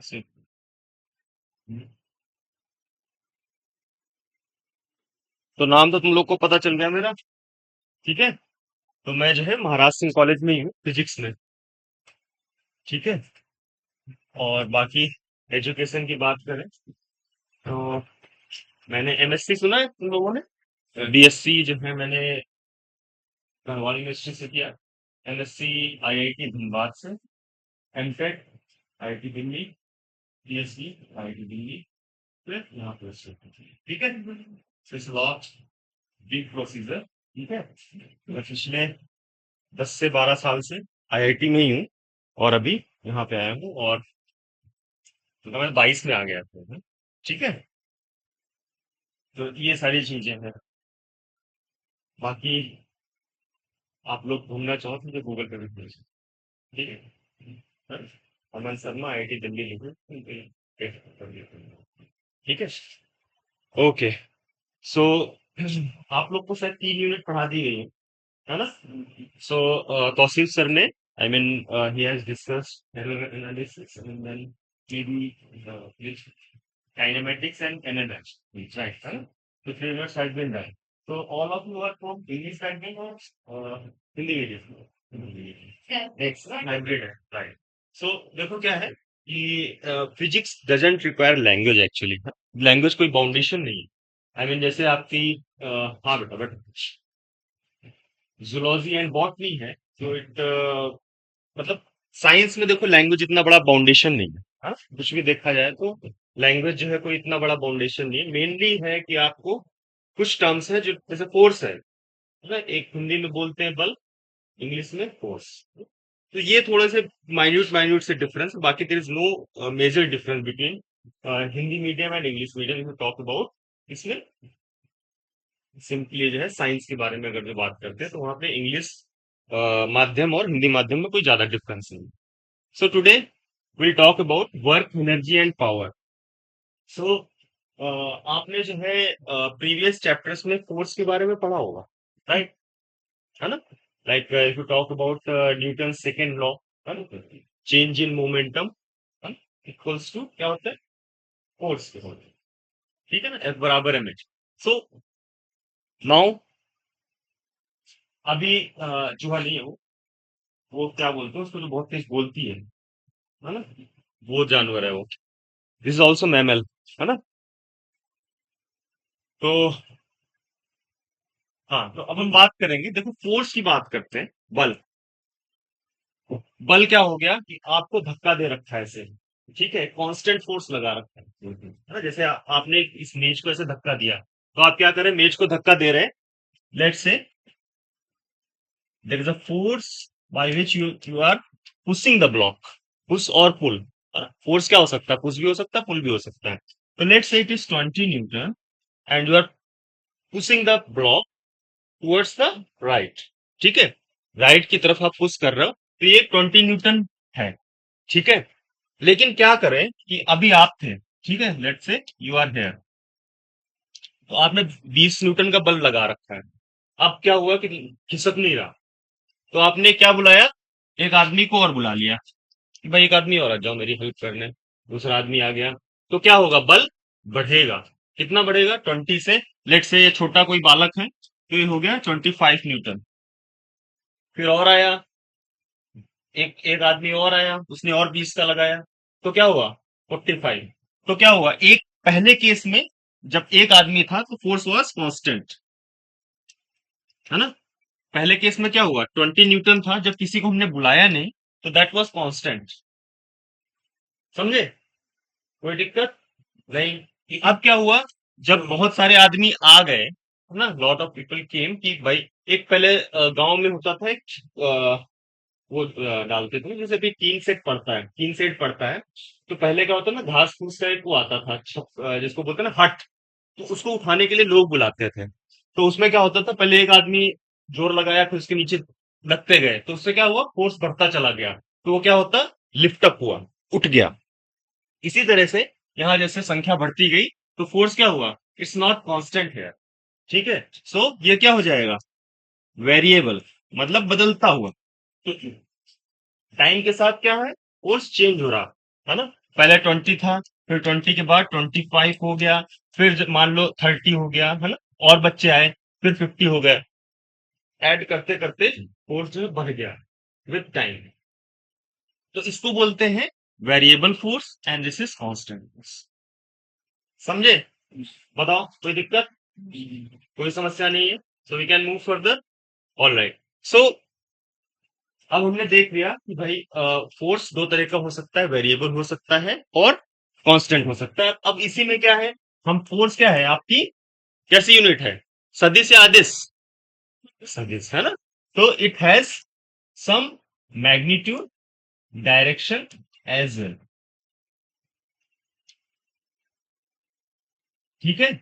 से- हम्म। तो नाम तो तुम लोग को पता चल गया मेरा। ठीक है। तो मैं जो है महाराज सिंह कॉलेज में ही हूँ फिजिक्स में। ठीक है। और बाकी एजुकेशन की बात करें तो मैंने एमएससी सुना है तुम लोगों ने। बीएससी जो है मैंने गढ़वाल यूनिवर्सिटी से किया। एमएससी आईआईटी धनबाद से। MTech IIT Delhi. PhD IIT Delhi. फिर यहाँ पे से। ठीक है। It's lot big procedure. ठीक है। मैं पिछले 10 से 12 साल से आईआईटी में ही हूँ और अभी यहाँ पे आया हूँ और मैं 22 में आ गया था। ठीक है। तो ये सारी चीजें हैं। बाकी आप लोग घूमना चाहो तो मुझे गूगल पे भी भेज सकते हैं। ठीक है। हाँ? अमन शर्मा आईआईटी दिल्ली लिखे। ठीक है। ओके। सो आप लोग को शायद 3 यूनिट पढ़ा दी गई है ना। सो तौसीफ सर ने I mean he has discussed error analysis and then maybe kinematics and kinetics, right? Huh? The 3 units has been done. So all of you are from English background or Hindi medium? Next, hybrid है, right? So देखो क्या है कि physics doesn't require language actually. Language कोई बाउंडेशन नहीं है। I mean जैसे आपकी हाँ बेटा बट जूलॉजी एंड बॉटनी है तो इट मतलब साइंस में देखो लैंग्वेज इतना बड़ा बाउंडेशन नहीं है। हाँ कुछ भी देखा जाए तो लैंग्वेज जो है कोई इतना बड़ा बाउंडेशन नहीं है। मेनली है कि आपको कुछ टर्म्स है जो जैसे फोर्स है ना। एक हिंदी में बोलते हैं बल, इंग्लिश में फोर्स। तो ये थोड़े से माइन्यूट माइन्यूट से डिफरेंस, बाकी there is no major difference between Hindi medium and English medium if talk about. इसमें सिंपली जो है साइंस के बारे में अगर जो बात करते हैं तो वहां पे इंग्लिश माध्यम और हिंदी माध्यम में कोई ज्यादा डिफरेंस नहीं। So today we'll talk about work energy and power. So आपने जो है प्रीवियस चैप्टर्स में फोर्स के बारे में पढ़ा होगा, राइट? है ना। Like if you talk about Newton second law, है ना, change in momentum equals to क्या होता है फोर्स के होता है। ठीक है ना, एफ बराबर एम एच। सो नाउ अभी जो वाली है वो क्या बोलते हैं उसको, जो बहुत तेज बोलती है ना, वो जानवर है वो। दिस इज ऑल्सो मैमल, है ना। तो हाँ, तो अब हम बात करेंगे, देखो फोर्स की बात करते हैं। बल, बल क्या हो गया कि आपको धक्का दे रखा है ऐसे। ठीक है, कांस्टेंट फोर्स लगा रखा है ना। जैसे आपने इस मेज को ऐसे धक्का दिया तो आप क्या करें, मेज को धक्का दे रहे हैं। Let's say there is a force by which you are pushing the block. Push और पुल। फोर्स क्या हो सकता है, पुश भी हो सकता है, पुल भी हो सकता है। तो let's say it is 20 newton and you are pushing the block towards the right. ठीक है, राइट की तरफ आप पुश कर रहे हो तो ये 20 न्यूटन है। ठीक है। लेकिन क्या करें कि अभी आप थे, ठीक है, let's say you are here, तो आपने 20 न्यूटन का बल लगा रखा है। अब क्या हुआ कि खिसक नहीं रहा, तो आपने क्या बुलाया, एक आदमी को और बुला लिया कि भाई एक आदमी और आ जाओ मेरी हेल्प करने। दूसरा आदमी आ गया तो क्या होगा, बल बढ़ेगा। कितना बढ़ेगा, 20 से। लेट से ये छोटा कोई बालक है तो ये हो गया 25 न्यूटन। फिर और आया, एक एक आदमी और आया, उसने और 20 का लगाया तो क्या हुआ, 45। तो क्या हुआ, एक पहले केस में जब एक आदमी था तो फोर्स वाज कांस्टेंट, है ना। पहले केस में क्या हुआ, 20 न्यूटन था, जब किसी को हमने बुलाया नहीं तो दैट वाज कांस्टेंट। समझे, कोई दिक्कत नहीं। अब क्या हुआ, जब बहुत सारे आदमी आ गए, है ना, लॉट ऑफ पीपल केम, कि भाई एक पहले गांव में होता था एक वो डालते थे जैसे भी टीन सेट पड़ता है, टीन सेट पड़ता है। तो पहले क्या होता है ना, घास फूस का एक वो आता था जिसको बोलते हैं ना हट। तो उसको उठाने के लिए लोग बुलाते थे। तो उसमें क्या होता था, पहले एक आदमी जोर लगाया, फिर उसके नीचे लगते गए, तो उससे क्या हुआ, फोर्स बढ़ता चला गया। तो वो क्या होता, लिफ्ट अप हुआ, उठ गया। इसी तरह से यहाँ जैसे संख्या बढ़ती गई तो फोर्स क्या हुआ, इट्स नॉट कांस्टेंट है। ठीक है। सो ये क्या हो जाएगा, वेरिएबल, मतलब बदलता हुआ। टाइम के साथ क्या है, फोर्स चेंज हो रहा है ना। पहले 20 था, फिर 20 के बाद 25 हो गया, फिर मान लो 30 हो गया, है ना, और बच्चे आए, फिर 50 हो गए। ऐड करते करते फोर्स जो है बढ़ गया विद टाइम। तो इसको बोलते हैं variable force and this is constant force. समझे? बताओ, कोई दिक्कत? कोई समस्या नहीं है? So we can move further. All right. So अब हमने देख लिया कि भाई फोर्स दो तरह का हो सकता है, वेरिएबल हो सकता है और कांस्टेंट हो सकता है। अब इसी में क्या है, हम फोर्स क्या है आपकी, कैसी यूनिट है, सदिश या अदिश? सदिश, है ना। तो it has some magnitude, direction as well. ठीक है,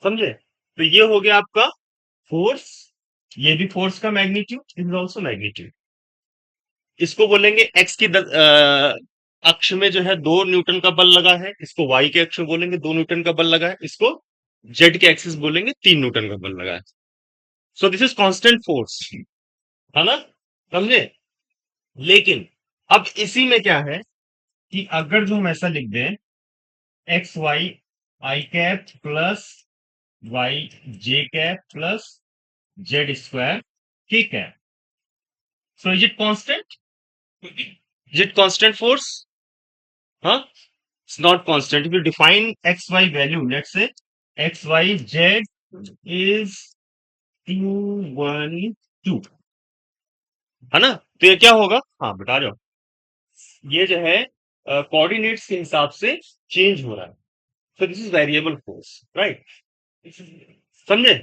समझे? तो ये हो गया आपका फोर्स, ये भी फोर्स का मैग्नीट्यूड, इज ऑल्सो मैग्नीट्यूड। इसको बोलेंगे एक्स की अक्ष में जो है 2 न्यूटन का बल लगा है, इसको वाई के अक्ष में बोलेंगे 2 न्यूटन का बल लगा है, इसको जेड के एक्सिस बोलेंगे 3 न्यूटन का बल लगा है। सो दिस इज कांस्टेंट फोर्स, है ना, समझे? लेकिन अब इसी में क्या है कि अगर जो हम ऐसा लिख दें, x Y i cap plus y j cap plus Z square के cap, so is it constant? Is it constant force? हाँ, it's not constant. If you define xy value, let's say xyz is 212, है ना, तो ये क्या होगा, हाँ बता रहे हो, ये जो है कोऑर्डिनेट्स के हिसाब से चेंज हो रहा है। सो this is variable force, right? समझे?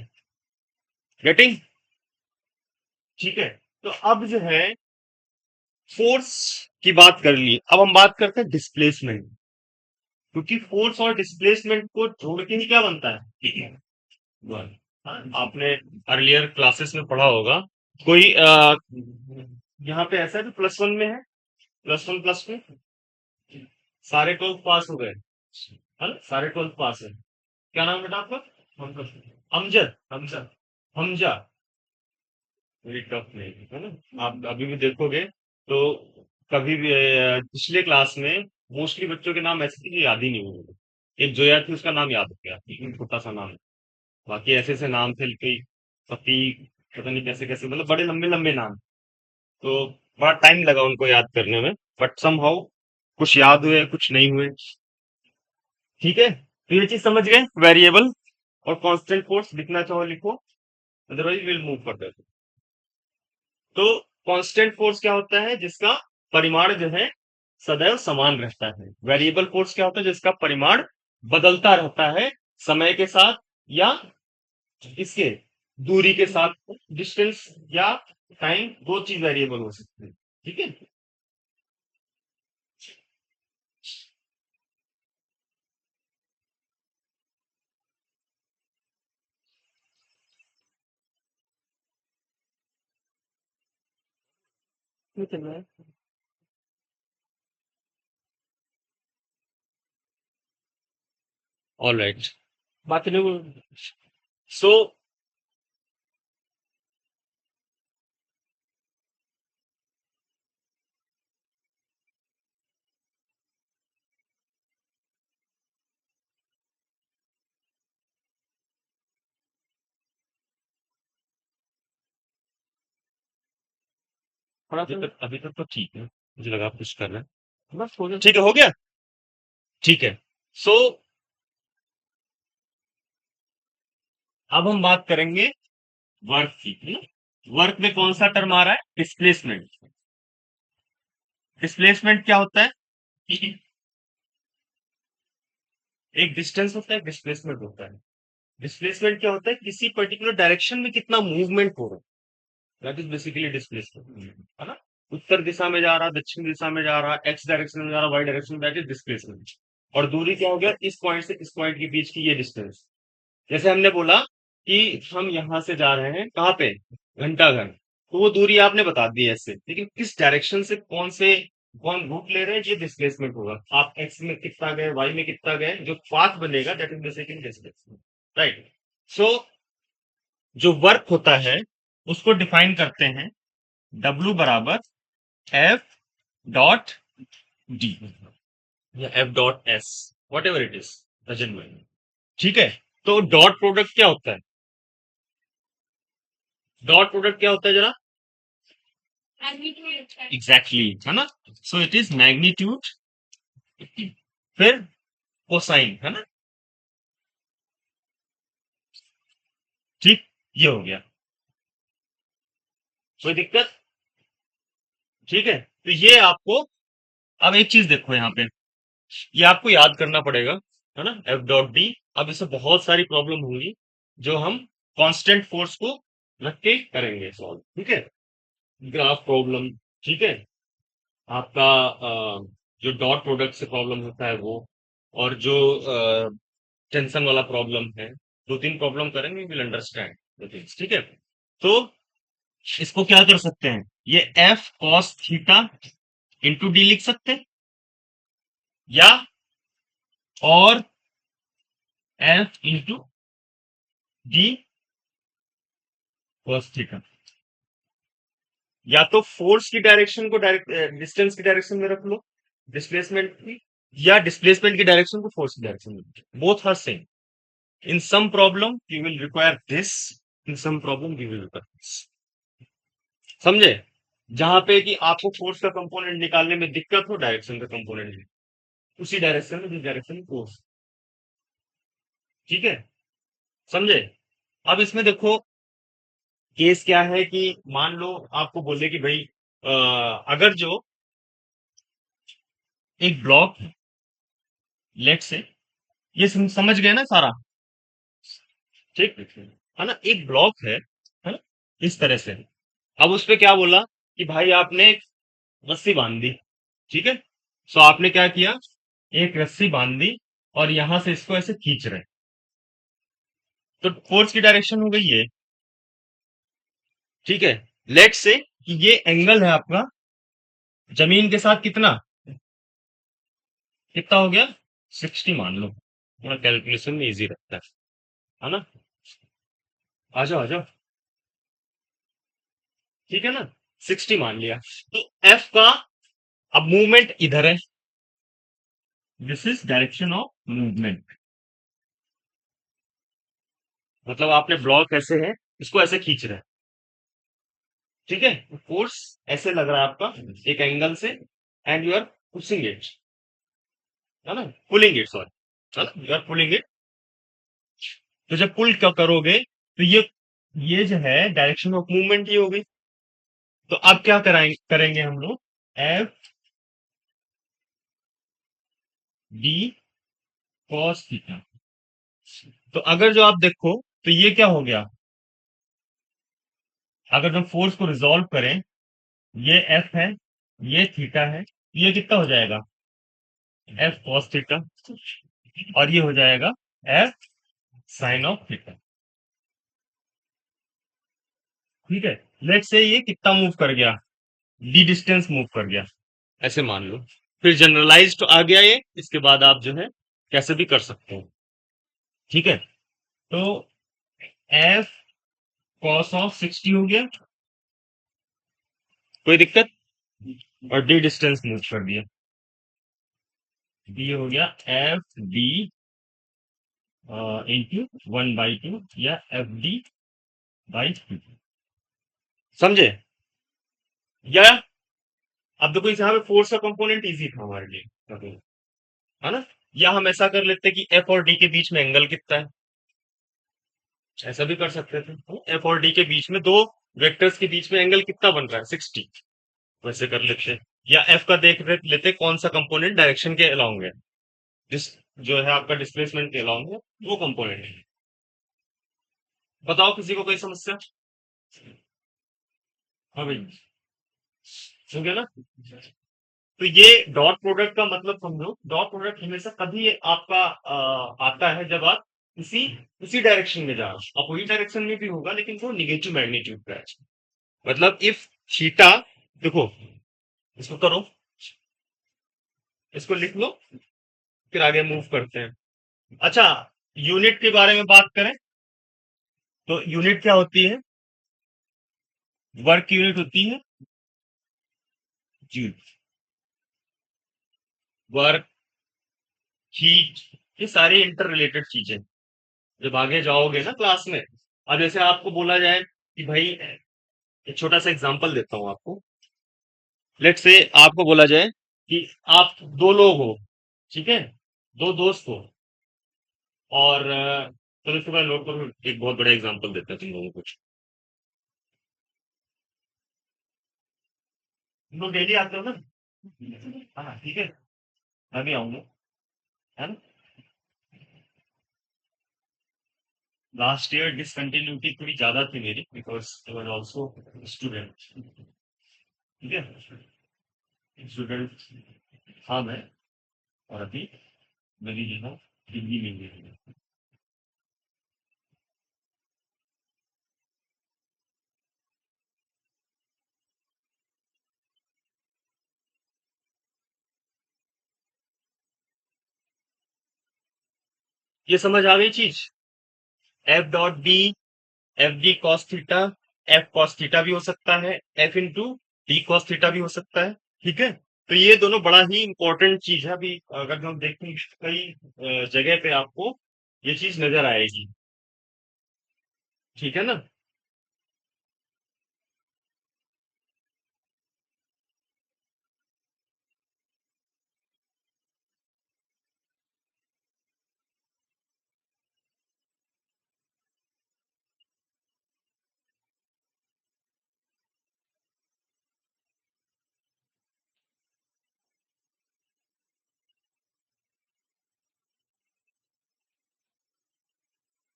गेटिंग? ठीक है। तो अब जो है फोर्स की बात कर ली, अब हम बात करते हैं डिस्प्लेसमेंट, क्योंकि फोर्स और डिस्प्लेसमेंट को जोड़ के ही क्या बनता है, वन। हाँ, आपने अर्लियर क्लासेस में पढ़ा होगा। कोई यहाँ पे ऐसा है जो +1 में है, +1 +2, सारे 12 पास हो गए, है ना, सारे 12 पास है। क्या नाम बेटा आपका? अमजद, हमजा, हमजा। वेरी टफ नहीं है ना, आप अभी भी देखोगे तो कभी भी पिछले क्लास में मोस्टली बच्चों के नाम ऐसे थे कि याद ही नहीं हुए। एक जोया थी, उसका नाम याद हो गया, लेकिन छोटा सा नाम। बाकी ऐसे ऐसे नाम थे कोई प्रतीक, पता नहीं कैसे कैसे, मतलब बड़े लंबे लंबे नाम। तो बड़ा टाइम लगा उनको याद करने में, बट समहाउ कुछ याद हुए कुछ नहीं हुए। ठीक है, तो ये चीज समझ गए, वेरिएबल और कांस्टेंट फोर्स लिखना चाहो लिखो, अदरवाइज विल मूव फर्दर। तो कांस्टेंट फोर्स क्या होता है, जिसका परिमाण जो है सदैव समान रहता है। वेरिएबल फोर्स क्या होता है, जिसका परिमाण बदलता रहता है समय के साथ, या इसके दूरी के साथ, डिस्टेंस या टाइम, दो चीज वेरिएबल हो सकती है। ठीक है, ये चल रहा है। ऑल राइट, बात नहीं। सो अभी तक तो ठीक है, मुझे लगा आप कुछ कर रहे हैं, बस हो गया, ठीक है, हो गया। ठीक है। सो अब हम बात करेंगे वर्क की। वर्क में कौन सा टर्म आ रहा है, डिस्प्लेसमेंट। डिस्प्लेसमेंट क्या होता है, एक डिस्टेंस होता है, डिस्प्लेसमेंट होता है। डिस्प्लेसमेंट क्या होता है, किसी पर्टिकुलर डायरेक्शन में कितना मूवमेंट हो रहा है, दैट इज बेसिकली डिस्प्लेसमेंट, है ना। उत्तर दिशा में जा रहा, दक्षिण दिशा में जा रहा, एक्स डायरेक्शन में जा रहा, वाई डायरेक्शन में, दैट इज डिस्प्लेसमेंट। और दूरी क्या हो गया, इस पॉइंट से इस पॉइंट के बीच की ये डिस्टेंस। जैसे हमने बोला कि हम यहां से जा रहे हैं कहाँ पे, घंटा घर, तो वो दूरी आपने बता दी ऐसे, लेकिन किस डायरेक्शन से कौन रूट ले रहे हैं, ये डिस्प्लेसमेंट होगा। आप एक्स में कितना गए, वाई में कितना गए, जो पाथ बनेगा that is basically displacement, right. So जो वर्क होता है उसको डिफाइन करते हैं W बराबर F डॉट डी या F dot S, what ever it is, doesn't matter. ठीक है, तो डॉट प्रोडक्ट क्या होता है? डॉट प्रोडक्ट क्या होता है जरा? एग्जैक्टली, है ना? सो इट इज मैग्नीट्यूड, फिर कोसाइन, है ना? ठीक, ये हो गया, कोई दिक्कत? ठीक है, तो ये आपको, अब एक चीज देखो यहाँ पे, ये आपको याद करना पड़ेगा, है ना? F dot D. अब इससे बहुत सारी प्रॉब्लम होंगी जो हम कांस्टेंट फोर्स को रख के करेंगे सॉल्व, ठीक है? ग्राफ प्रॉब्लम, ठीक है? आपका जो डॉट प्रोडक्ट से प्रॉब्लम होता है वो, और जो टेंशन वाला प्रॉब्लम है, दो तीन प्रॉब्लम करेंगे, विल अंडरस्टैंड द थिंग्स, ठीक है? तो इसको क्या कर सकते हैं, ये F cos theta into D लिख सकते हैं, या और F into D cos theta, या तो फोर्स की डायरेक्शन को डायरेक्ट डिस्टेंस की डायरेक्शन में रख लो, डिस्प्लेसमेंट की, या डिस्प्लेसमेंट की डायरेक्शन को फोर्स की डायरेक्शन में, both are same. In some problem you will require this, in some problem you will require this, समझे? जहां पे कि आपको फोर्स का कंपोनेंट निकालने में दिक्कत हो, डायरेक्शन का कंपोनेंट उसी डायरेक्शन में जिस डायरेक्शन में फोर्स, ठीक है? समझे? अब इसमें देखो, केस क्या है कि मान लो आपको बोले कि भाई अगर जो एक ब्लॉक, लेट से, ये समझ गए ना सारा? ठीक है ना? एक ब्लॉक है ना? इस तरह से, अब उस पे क्या बोला कि भाई आपने एक रस्सी बांध दी, ठीक है? सो आपने क्या किया, एक रस्सी बांध दी और यहां से इसको ऐसे खींच रहे, तो फोर्स की डायरेक्शन हो गई ये, ठीक है? लेट से कि ये एंगल है आपका जमीन के साथ कितना, कितना हो गया, 60 मान लो, थोड़ा कैलकुलेशन में इजी रहता है ना? आ जाओ आ जाओ, ठीक है ना? 60 मान लिया, तो एफ का अब मूवमेंट इधर है, this is direction of movement, मतलब आपने ब्लॉक ऐसे है, इसको ऐसे खींच रहे हैं, ठीक है? फोर्स ऐसे लग रहा है आपका एक एंगल से, and you are pushing it, है ना? पुलिंग इट, सॉरी, है ना? You are pulling it. तो जब पुल क्या करोगे, तो ये जो है डायरेक्शन ऑफ मूवमेंट ये हो गई। तो अब क्या कराएंगे, करेंगे हम लोग, एफ डी कॉस थीटा। तो अगर जो आप देखो, तो ये क्या हो गया, अगर हम फोर्स को रिजॉल्व करें, ये एफ है, ये थीटा है, ये कितना हो जाएगा, एफ कॉस थीटा, और ये हो जाएगा एफ साइन ऑफ थीटा, ठीक है? लेट से ये कितना मूव कर गया, डी डिस्टेंस मूव कर गया, ऐसे मान लो। फिर जनरलाइज तो आ गया ये, इसके बाद आप जो है कैसे भी कर सकते हो, ठीक है? तो एफ कॉस ऑफ 60 हो गया, कोई दिक्कत? और डी डिस्टेंस मूव कर दिया, डी हो गया एफ डी इंटू 1/2, या एफ डी बाई 2, समझे? या अब देखो यहाँ पे फोर्स का कंपोनेंट इजी था हमारे लिए, है ना? या हम ऐसा कर लेते कि एफ और डी के बीच में एंगल कितना है, ऐसा भी कर सकते थे। एफ और डी के बीच में, दो वेक्टर्स के बीच में एंगल कितना बन रहा है, 60, वैसे कर लेते। या एफ का देख लेते कौन सा कंपोनेंट डायरेक्शन के अलोंग है, जिस जो है आपका डिस्प्लेसमेंट के अलोंग है, वो कंपोनेंट है। बताओ किसी को कोई समस्या? हाँ भाई, हो गया ना? तो ये डॉट प्रोडक्ट का मतलब समझो, डॉट प्रोडक्ट हमेशा कभी आपका आता है जब आप इसी उसी डायरेक्शन में जा रहे हो, अपोजिट डायरेक्शन में भी होगा लेकिन वो निगेटिव मैग्नीट्यूड का है। मतलब इफ थीटा, देखो, इसको करो, इसको लिख लो, फिर आगे मूव करते हैं। अच्छा, यूनिट के बारे में बात करें, तो यूनिट क्या होती है, वर्क यूनिट होती है जूल, वर्क, हीट, ये सारी इंटर रिलेटेड चीजें जब आगे जाओगे ना क्लास में। अब जैसे आपको बोला जाए कि भाई, एक छोटा सा एग्जांपल देता हूँ आपको। लेट से आपको बोला जाए कि आप दो लोग हो, ठीक है, दो दोस्त हो, और चलो इसके बाद नोट करो, एक बहुत बड़ा एग्जांपल देता है तुम लोगों को। तुम लोग डेली आते हो ना? हाँ ठीक है, मैं भी आऊंगा, है ना? लास्ट ईयर डिसकंटिन्यूटी थोड़ी ज्यादा थी मेरी, because I was also student. ठीक है, स्टूडेंट था मैं, और अभी मेरी जो है डिग्री मिल गई है। ये समझ आ गई चीज? F dot D, F D cos theta, F cos theta भी हो सकता है, F into D cos theta भी हो सकता है। ठीक है, तो ये दोनों बड़ा ही इंपॉर्टेंट चीज है। अभी अगर हम देखें कई जगह पे आपको ये चीज नजर आएगी। ठीक है ना?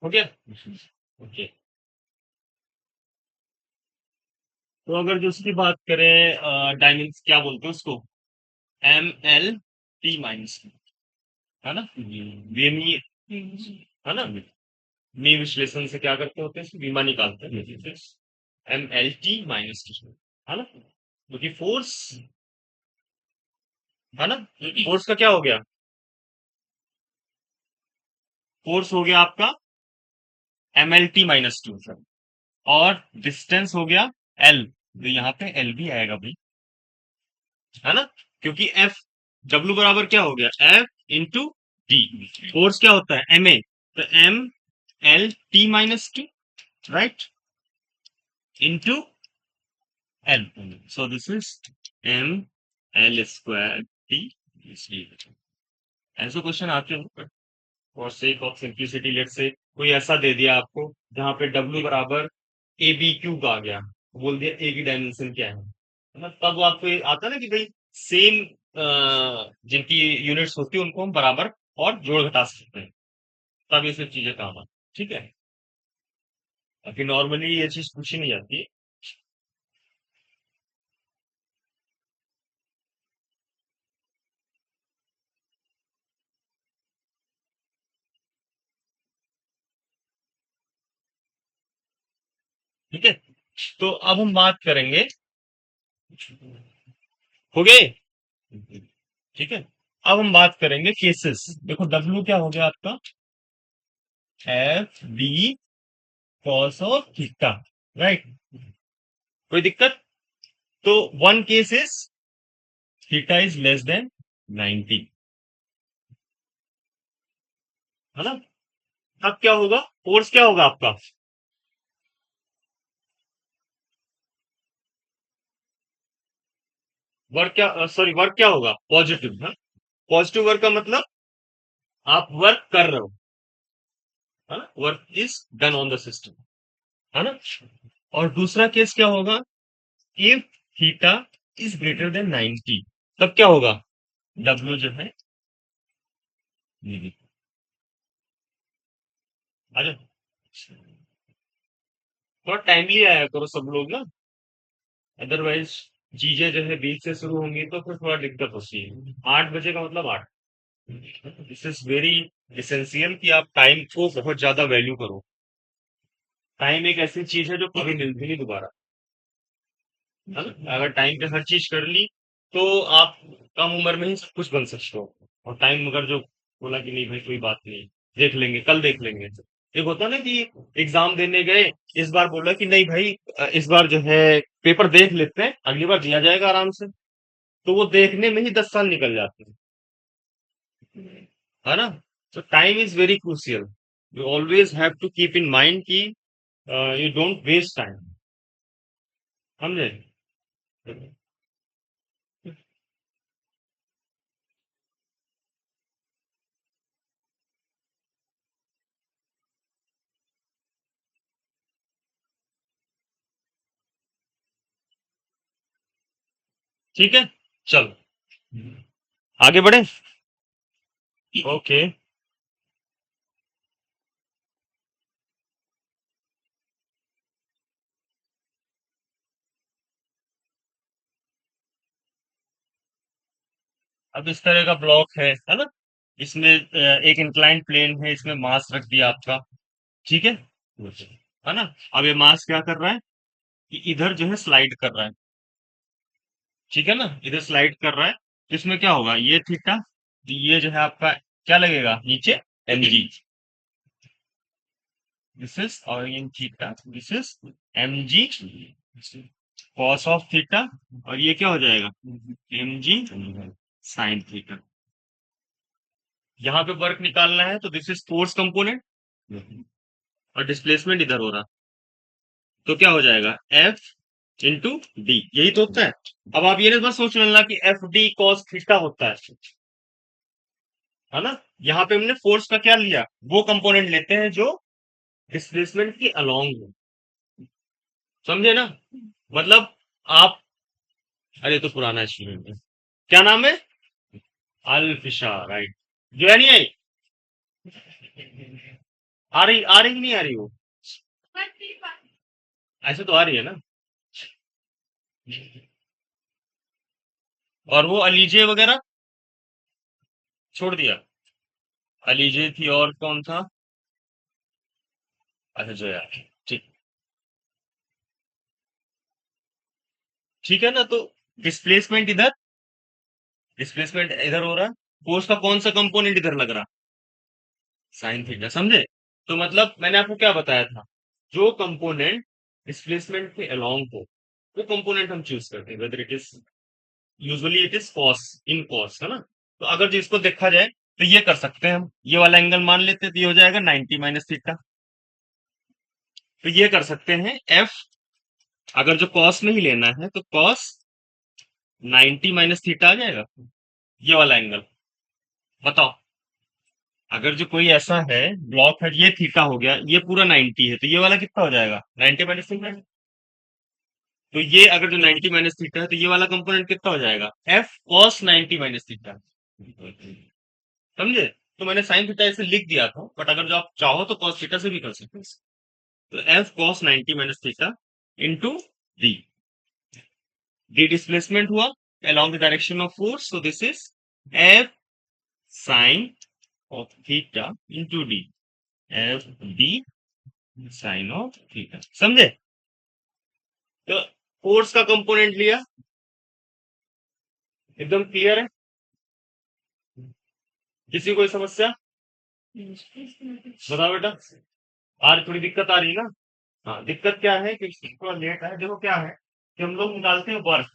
हो गया? ओके। तो अगर जो उसकी बात करें, डायमेंस क्या बोलते हैं उसको, एम एल टी माइनस, है ना? वीएमई, है ना? मी विश्लेषण से क्या करते होते हैं, बीमा निकालते हैं, M L T minus T, है ना? क्योंकि फोर्स, है ना, फोर्स का क्या हो गया, फोर्स हो गया आपका M L T minus two, और डिस्टेंस हो गया एल, तो यहाँ पे एल भी आएगा भाई, है ना? क्योंकि एफ, डब्ल्यू बराबर क्या हो गया, एफ इंटू डी। फोर्स क्या होता है, एम ए, तो M L T minus two, right, into L. So this is M L square T. ऐसे क्वेश्चन आते हैं। For sake of simplicity, let say कोई ऐसा दे दिया आपको जहां पे डब्ल्यू बराबर ए बी क्यूब आ गया, बोल दिया ए की डायमेंशन क्या है ना? तब आपको ये आता है ना कि भाई सेम जिनकी यूनिट्स होती है उनको हम बराबर और जोड़ घटा सकते हैं, तब ये सब चीजें काम आती, ठीक है? बाकी नॉर्मली ये चीज पूछी नहीं जाती है। ठीक है, तो अब हम बात करेंगे, हो गए? ठीक है, अब हम बात करेंगे केसेस। देखो डब्ल्यू क्या हो गया आपका, F B cos of theta, right? कोई दिक्कत? तो one case is theta is less than 90, है ना? अब क्या होगा, फोर्स क्या होगा आपका, वर्क क्या, सॉरी, वर्क क्या होगा, पॉजिटिव, है? पॉजिटिव वर्क का मतलब आप वर्क कर रहे हो, है ना? Work is done on the system, है ना? और दूसरा केस क्या होगा, if theta is greater than 90, तब क्या होगा, डब्ल्यू जो है, आ जाओ, थोड़ा टाइमली आया करो सब लोग ना, अदरवाइज चीजें जो है बीच से शुरू होंगी तो फिर थोड़ा दिक्कत होती है। 8 बजे का मतलब 8। दिस इज वेरी इसेंशियल कि आप टाइम को बहुत ज्यादा वैल्यू करो। टाइम एक ऐसी चीज है जो कभी मिलती नहीं दोबारा, है ना? अगर टाइम पे हर चीज कर ली तो आप कम उम्र में ही सब कुछ बन सकते हो। और टाइम अगर जो बोला कि नहीं भाई कोई बात नहीं, देख लेंगे, कल देख लेंगे, एक होता है ना कि एग्जाम देने गए, इस बार बोला कि नहीं भाई, इस बार जो है पेपर देख लेते हैं, अगली बार दिया जाएगा आराम से, तो वो देखने में ही 10 साल निकल जाते हैं। है ना? So time is very crucial. You always have to keep in mind कि you don't waste time. समझे? ठीक है, चलो आगे बढ़े। ओके। अब इस तरह का ब्लॉक है ना? इसमें एक इंक्लाइंड प्लेन है, इसमें मास रख दिया आपका। ठीक है ना? अब ये मास क्या कर रहा है कि इधर जो है स्लाइड कर रहा है। ठीक है ना? इधर स्लाइड कर रहा है, तो इसमें क्या होगा, ये थीटा, तो ये जो है आपका क्या लगेगा नीचे, mg। दिस इज और इन theta, this is mg cos of theta, और ये क्या हो जाएगा, mg sin थीटा। यहाँ पे वर्क निकालना है, तो दिस इज फोर्स कंपोनेंट, और डिस्प्लेसमेंट इधर हो रहा, तो क्या हो जाएगा, एफ इंटू डी, यही तो होता है। अब आप ये नहीं बस सोच लेना कि एफ डी कॉस थीटा होता है ना? यहाँ पे हमने फोर्स का क्या लिया, वो कंपोनेंट लेते हैं जो डिस्प्लेसमेंट की अलोंग हो। समझे ना? मतलब आप, अरे तो पुराना स्टूडेंट है, क्या नाम है, अल्फिशा, राइट। जो है नहीं आई, आ रही नहीं आ रही वो, ऐसे तो आ रही है ना। और वो अलीजे वगैरह छोड़ दिया, अलीजे थी, और कौन था, अच्छा जो यार, ठीक। ठीक है ना? तो डिस्प्लेसमेंट इधर, डिस्प्लेसमेंट इधर हो रहा है, फोर्स का कौन सा कंपोनेंट इधर लग रहा, साइन थीटा। समझे? तो मतलब मैंने आपको क्या बताया था, जो कंपोनेंट डिस्प्लेसमेंट के अलोंग हो, वो कंपोनेंट हम चूज करते हैं, whether it is, usually it is cos, in cos, है ना? तो अगर जिसको देखा जाए, तो ये कर सकते हैं हम, ये वाला एंगल मान लेते हैं, तो ये हो जाएगा 90 माइनस थीटा। तो ये कर सकते हैं एफ, अगर जो कॉस में ही लेना है तो कॉस 90 माइनस थीटा आ जाएगा, ये वाला एंगल। बताओ, अगर जो कोई ऐसा है ब्लॉक है, ये थीटा हो गया, ये पूरा 90 है, तो ये वाला कितना हो जाएगा, 90 माइनस थीटा। तो ये अगर जो 90 माइनस थीटा है, तो ये वाला कंपोनेंट कितना हो जाएगा, एफ कॉस 90 माइनस थीटा। समझे? तो मैंने साइन थीटा ऐसे लिख दिया था, बट अगर जो आप चाहो तो कॉस थीटा से भी कर सकते हो। तो F cos 90 minus theta into D, D displacement हुआ along the direction of force, so this is f sin of theta into d, f d sin of theta। समझे? तो फोर्स का कंपोनेंट लिया, एकदम क्लियर है, किसी कोई समस्या, बताओ बेटा। आज थोड़ी दिक्कत आ रही है ना? हाँ, दिक्कत क्या है कि थोड़ा लेट है, देखो क्या है कि हम लोग निकालते हैं वर्क,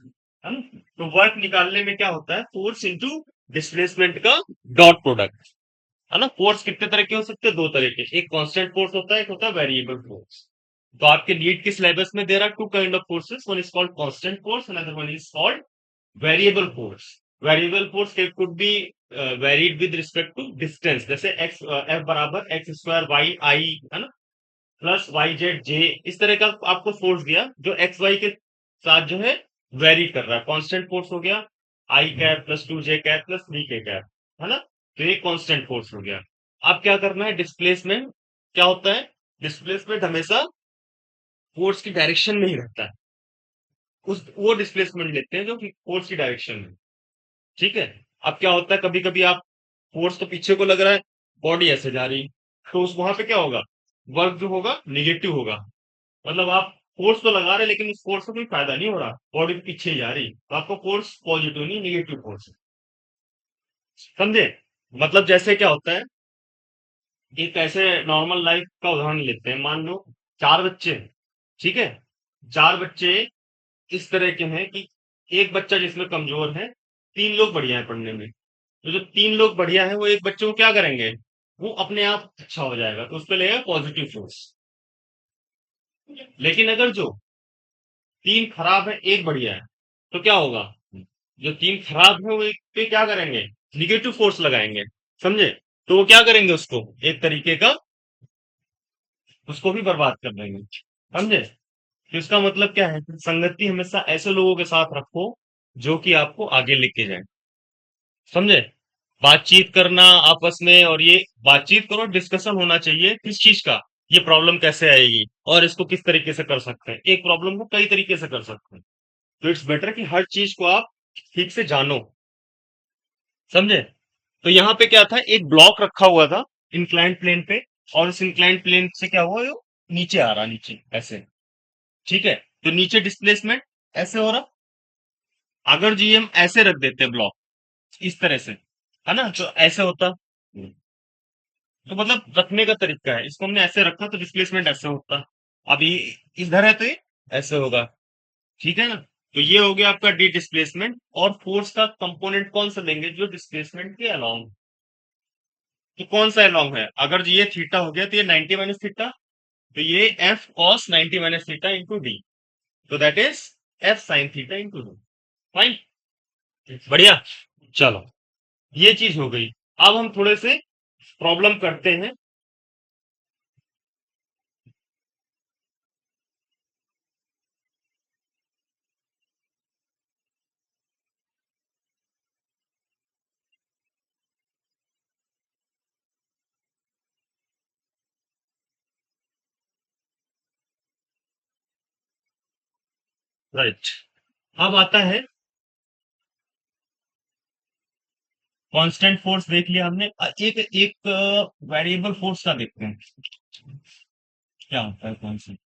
है ना? तो वर्क निकालने में क्या होता है, फोर्स इंटू डिस्प्लेसमेंट का डॉट प्रोडक्ट, है ना? फोर्स कितने तरह के हो सकते हैं, दो तरह के, एक कांस्टेंट फोर्स होता है, एक होता है वेरिएबल फोर्स। तो आपके नीट के सिलेबस में there are two kind of forces, one is called constant force, another one is called variable force. Variable force could be varied with respect to distance, जैसे एक्स एफ बराबर X square Y I, है ना, plus Y z j, इस तरह का आपको force दिया जो एक्स वाई के साथ जो है वेरी कर रहा है, कांस्टेंट फोर्स हो गया, आई कैप प्लस टू जे कैप प्लस थ्री के कैप, है ना? तो ये कांस्टेंट फोर्स हो गया। अब क्या करना है, डिस्प्लेसमेंट क्या होता है, डिस्प्लेसमेंट हमेशा फोर्स की डायरेक्शन में ही रहता है, उस वो डिस्प्लेसमेंट लेते हैं जो कि फोर्स की डायरेक्शन में। ठीक है? अब क्या होता है, कभी कभी आप, फोर्स तो पीछे को लग रहा है, बॉडी ऐसे जा रही, तो उस वहां पे क्या होगा, वर्क जो होगा निगेटिव होगा। मतलब आप फोर्स तो लगा रहे, लेकिन उस फोर्स से कोई फायदा नहीं हो रहा, बॉडी पीछे ही जा रही, तो आपको फोर्स पॉजिटिव नहीं, निगेटिव फोर्स। समझे? मतलब जैसे क्या होता है, एक ऐसे नॉर्मल लाइफ का उदाहरण लेते हैं, मान लो चार बच्चे हैं, ठीक है? चार बच्चे इस तरह के हैं कि एक बच्चा जिसमें कमजोर है, तीन लोग बढ़िया है पढ़ने में। तो जो 3 लोग बढ़िया है वो एक बच्चे को क्या करेंगे, वो अपने आप अच्छा हो जाएगा, तो उस पे लगेगा पॉजिटिव फोर्स। लेकिन अगर जो 3 खराब है एक बढ़िया है, तो क्या होगा, जो 3 खराब है वो एक पे क्या करेंगे, निगेटिव फोर्स लगाएंगे। समझे? तो वो क्या करेंगे, उसको एक तरीके का उसको भी बर्बाद कर देंगे। समझे? तो इसका मतलब क्या है कि संगति हमेशा ऐसे लोगों के साथ रखो जो कि आपको आगे लेके जाए। समझे? बातचीत करना आपस में, और ये बातचीत करो, डिस्कशन होना चाहिए किस चीज का, ये प्रॉब्लम कैसे आएगी और इसको किस तरीके से कर सकते हैं, एक प्रॉब्लम को कई तरीके से कर सकते हैं। तो इट्स बेटर कि हर चीज को आप ठीक से जानो। समझे? तो यहाँ पे क्या था, एक ब्लॉक रखा हुआ था इंक्लाइंड प्लेन पे, और इस इंक्लाइंड प्लेन से क्या हुआ, वो नीचे आ रहा, नीचे ऐसे। ठीक है? तो नीचे डिस्प्लेसमेंट ऐसे हो रहा। अगर जी हम ऐसे रख देते ब्लॉक इस तरह से, है ना, तो ऐसे होता। तो मतलब रखने का तरीका है, इसको हमने ऐसे रखा तो डिस्प्लेसमेंट ऐसे होता। अभी इधर है तो ये ऐसे होगा। ठीक है ना? तो ये हो गया आपका डी डिस्प्लेसमेंट। और फोर्स का कंपोनेंट कौन सा लेंगे, जो डिस्प्लेसमेंट के अलोंग। तो कौन सा अलोंग है, अगर ये थीटा हो गया तो ये 90 माइनस थीटा, तो ये F cos 90 minus theta into D, तो that is F sine theta into D. Fine. बढ़िया। चलो, ये चीज हो गई। अब हम थोड़े से प्रॉब्लम करते हैं। राइट। अब आता है कांस्टेंट फोर्स, देख लिया हमने। एक एक वेरिएबल फोर्स का देखते हैं क्या होता है। कांस्टेंट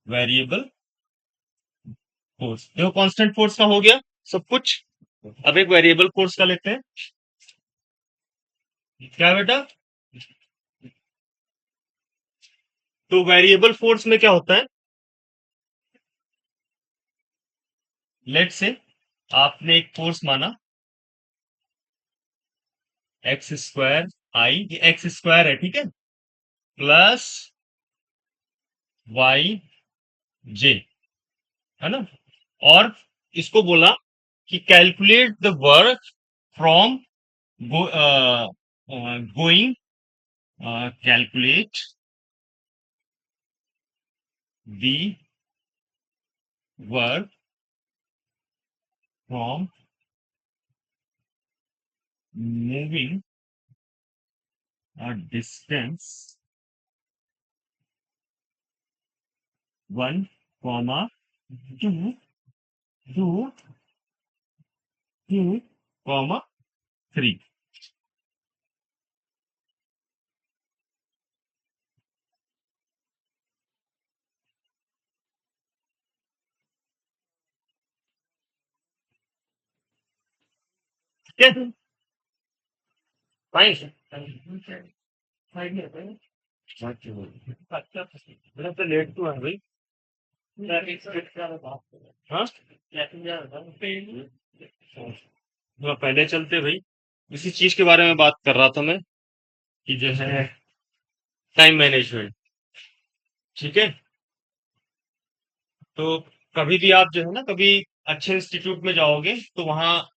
वेरिएबल फोर्स, देखो कांस्टेंट फोर्स का हो गया सब कुछ। अब एक वेरिएबल फोर्स का लेते हैं। क्या बेटा? तो वेरिएबल फोर्स में क्या होता है, लेट से आपने एक फोर्स माना एक्स स्क्वायर आई, ये एक्स स्क्वायर है, ठीक है, प्लस वाई जे, है ना। और इसको बोला कि calculate the work from going, calculate the work from moving a distance 1, 2, 2, 3। ठीक है, फाइन। मेरा तो लेट तो है भाई। हाँ, थोड़ा पहले चलते भाई। इसी चीज के बारे में बात कर रहा था मैं, कि जो है टाइम मैनेजमेंट। ठीक है? तो कभी भी आप जो है ना, कभी अच्छे इंस्टीट्यूट में जाओगे तो वहाँ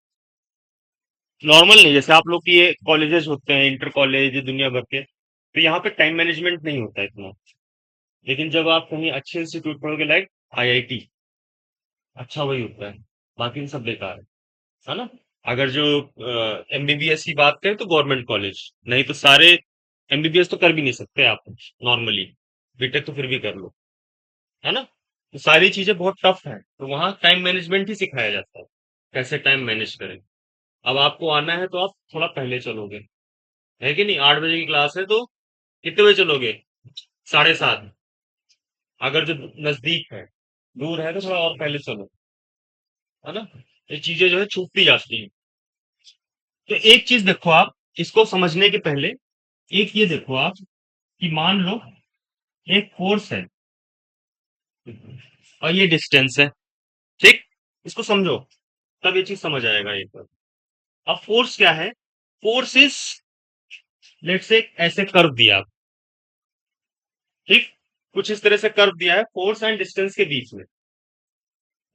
नॉर्मल नहीं, जैसे आप लोग की ये कॉलेजेस होते हैं, इंटर कॉलेज दुनिया भर के, तो यहाँ पे टाइम मैनेजमेंट नहीं होता है इतना। लेकिन जब आप कहीं अच्छे इंस्टीट्यूट पढ़ोगे, लाइक आईआईटी, अच्छा वही होता है। बाकी सब बेकार है ना। अगर जो एमबीबीएस की बात करें तो गवर्नमेंट कॉलेज, नहीं तो सारे एमबीबीएस तो कर भी नहीं सकते आप नॉर्मली, बीटेक तो फिर भी कर लो, है ना। तो सारी चीजें बहुत टफ है, तो वहाँ टाइम मैनेजमेंट ही सिखाया जाता है, कैसे टाइम मैनेज करें। अब आपको आना है तो आप थोड़ा पहले चलोगे, है कि नहीं। 8 बजे की क्लास है तो कितने बजे चलोगे, 7:30। अगर जो नजदीक है, दूर है तो थोड़ा और पहले चलो, है ना। ये चीजें जो है छूटती जाती हैं। तो एक चीज देखो आप, इसको समझने के पहले एक ये देखो आप, कि मान लो एक फोर्स है और ये डिस्टेंस है, ठीक। इसको समझो, तब ये चीज समझ आएगा एक बार। अब फोर्स क्या है? फोर्स इज, लेट्स से ऐसे कर्व दिया, ठीक, कुछ इस तरह से कर्व दिया है फोर्स एंड डिस्टेंस के बीच में,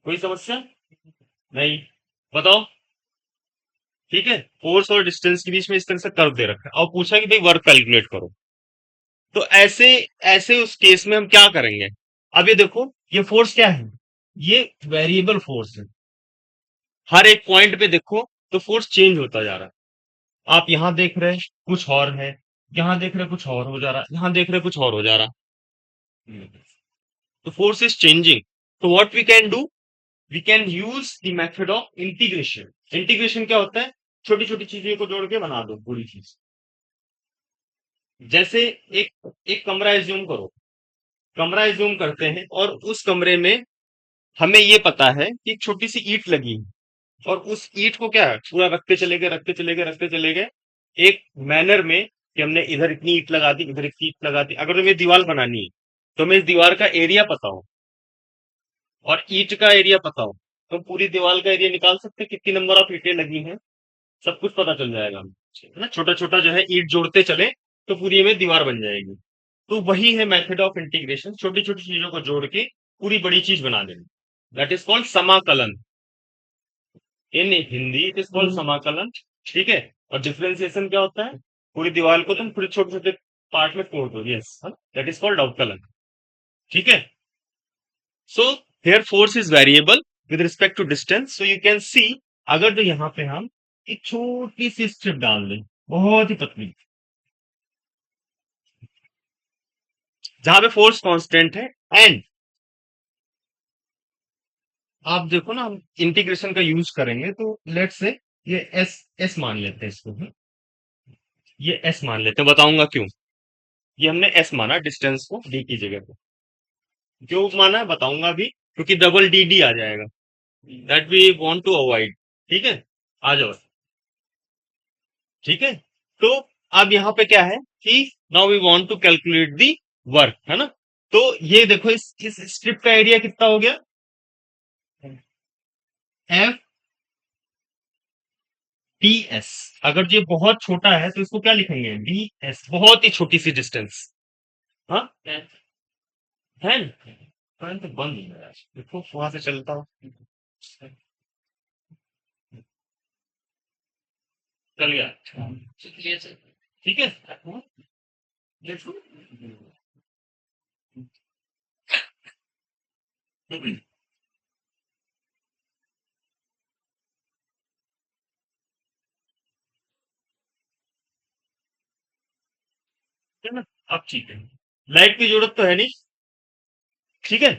कोई समस्या नहीं? बताओ। ठीक है, फोर्स और डिस्टेंस के बीच में इस तरह से कर्व दे रखा है और पूछा कि भाई वर्क कैलकुलेट करो। तो ऐसे ऐसे उस केस में हम क्या करेंगे? अब ये देखो, ये फोर्स क्या है? ये वेरिएबल फोर्स है। हर एक पॉइंट पे देखो तो फोर्स चेंज होता जा रहा है। आप यहां देख रहे हैं कुछ और है, यहां देख रहे हैं कुछ और हो जा रहा है, यहां देख रहे हैं कुछ और हो जा रहा है। तो फोर्स इज चेंजिंग। तो what we can do, we can use the method of integration. Integration क्या होता है? छोटी छोटी चीजों को जोड़ के बना दो पूरी चीज। जैसे एक एक कमरा एज्यूम करो, कमरा एज्यूम करते हैं और उस कमरे में हमें ये पता है कि एक छोटी सी ईंट लगी है, और उस ईंट को क्या है, पूरा रखते चले गए, रखते चले गए, रखते चले गए, एक मैनर में कि हमने इधर इतनी ईंट लगा दी, इधर इतनी ईंट लगा दी। अगर तुम्हें दीवार बनानी है तो हमें इस दीवार का एरिया पता हो और ईंट का एरिया पता हो, तो पूरी दीवार का एरिया निकाल सकते हैं, कितनी नंबर ऑफ ईंटें लगी हैं, सब कुछ पता चल जाएगा हमें, है ना? छोटा छोटा जो है ईंट जोड़ते चले तो पूरी में दीवार बन जाएगी। तो वही है मेथड ऑफ इंटीग्रेशन, छोटी छोटी चीजों को जोड़ के पूरी बड़ी चीज बना देना। दैट इज कॉल्ड समाकलन। इन हिंदी इट इज कॉल्ड समाकलन। ठीक है। और डिफरेंशिएशन क्या होता है? पूरी दीवार को तुम पूरे छोटे छोटे पार्ट में तोड़ दो, यस, दैट इज कॉल्ड अवकलन। ठीक है। So here force is variable with respect to distance, so you can see, अगर जो यहाँ पे हम एक छोटी सी स्ट्रिप डाल दें, बहुत ही पतली, जहां पे फोर्स कांस्टेंट है, एंड आप देखो ना, हम इंटीग्रेशन का यूज करेंगे तो लेट्स से ये एस एस मान लेते हैं इसको, ये एस मान लेते हैं, बताऊंगा क्यों। ये हमने एस माना डिस्टेंस को डी की जगह पे, क्यों माना है बताऊंगा भी, क्योंकि डबल डी डी आ जाएगा, that we want to avoid. ठीक है, आ जाओ। ठीक है। तो अब यहाँ पे क्या है कि now we want to calculate the work, है ना? तो ये देखो, इस स्ट्रिप का एरिया कितना हो गया? F D S. अगर ये बहुत छोटा है तो इसको क्या लिखेंगे? डी एस, बहुत ही छोटी सी डिस्टेंस। हाँ, है ना? फैन तो बंद हो गया, देखो वहां से चलता हूँ, चल गया। ठीक है। देखो, है ना? अब ठीक है, लाइट की जरूरत तो है नहीं। ठीक है।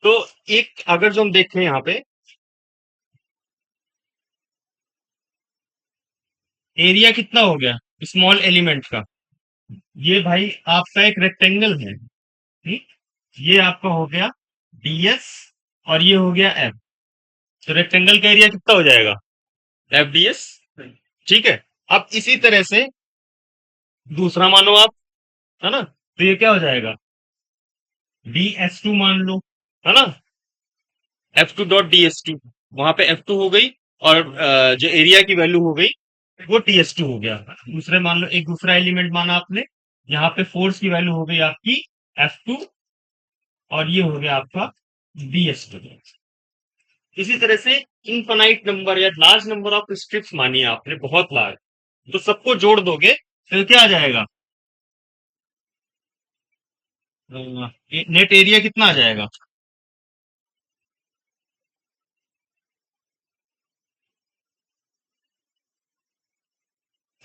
तो एक अगर जो हम देखें यहाँ पे, एरिया कितना हो गया स्मॉल एलिमेंट का? ये भाई आपका एक रेक्टेंगल है, ठीक, ये आपका हो गया डीएस और ये हो गया एफ। तो रेक्टेंगल का एरिया कितना हो जाएगा? F D S. ठीक है। अब इसी तरह से दूसरा मानो आप, है ना? तो ये क्या हो जाएगा? डी एस टू मान लो, है ना? F two dot D S two, वहां पे एफ टू हो गई, और जो एरिया की वैल्यू हो गई वो टी एस टू हो गया। दूसरे मान लो, एक दूसरा एलिमेंट माना आपने, यहाँ पे फोर्स की वैल्यू हो गई आपकी एफ टू, और ये हो गया आपका बी एस टू। इसी तरह से इनफाइनाइट नंबर या लार्ज नंबर ऑफ स्ट्रिप्स मानी है आपने, बहुत लार्ज, तो सबको जोड़ दोगे तो क्या आ जाएगा? नेट एरिया कितना आ जाएगा?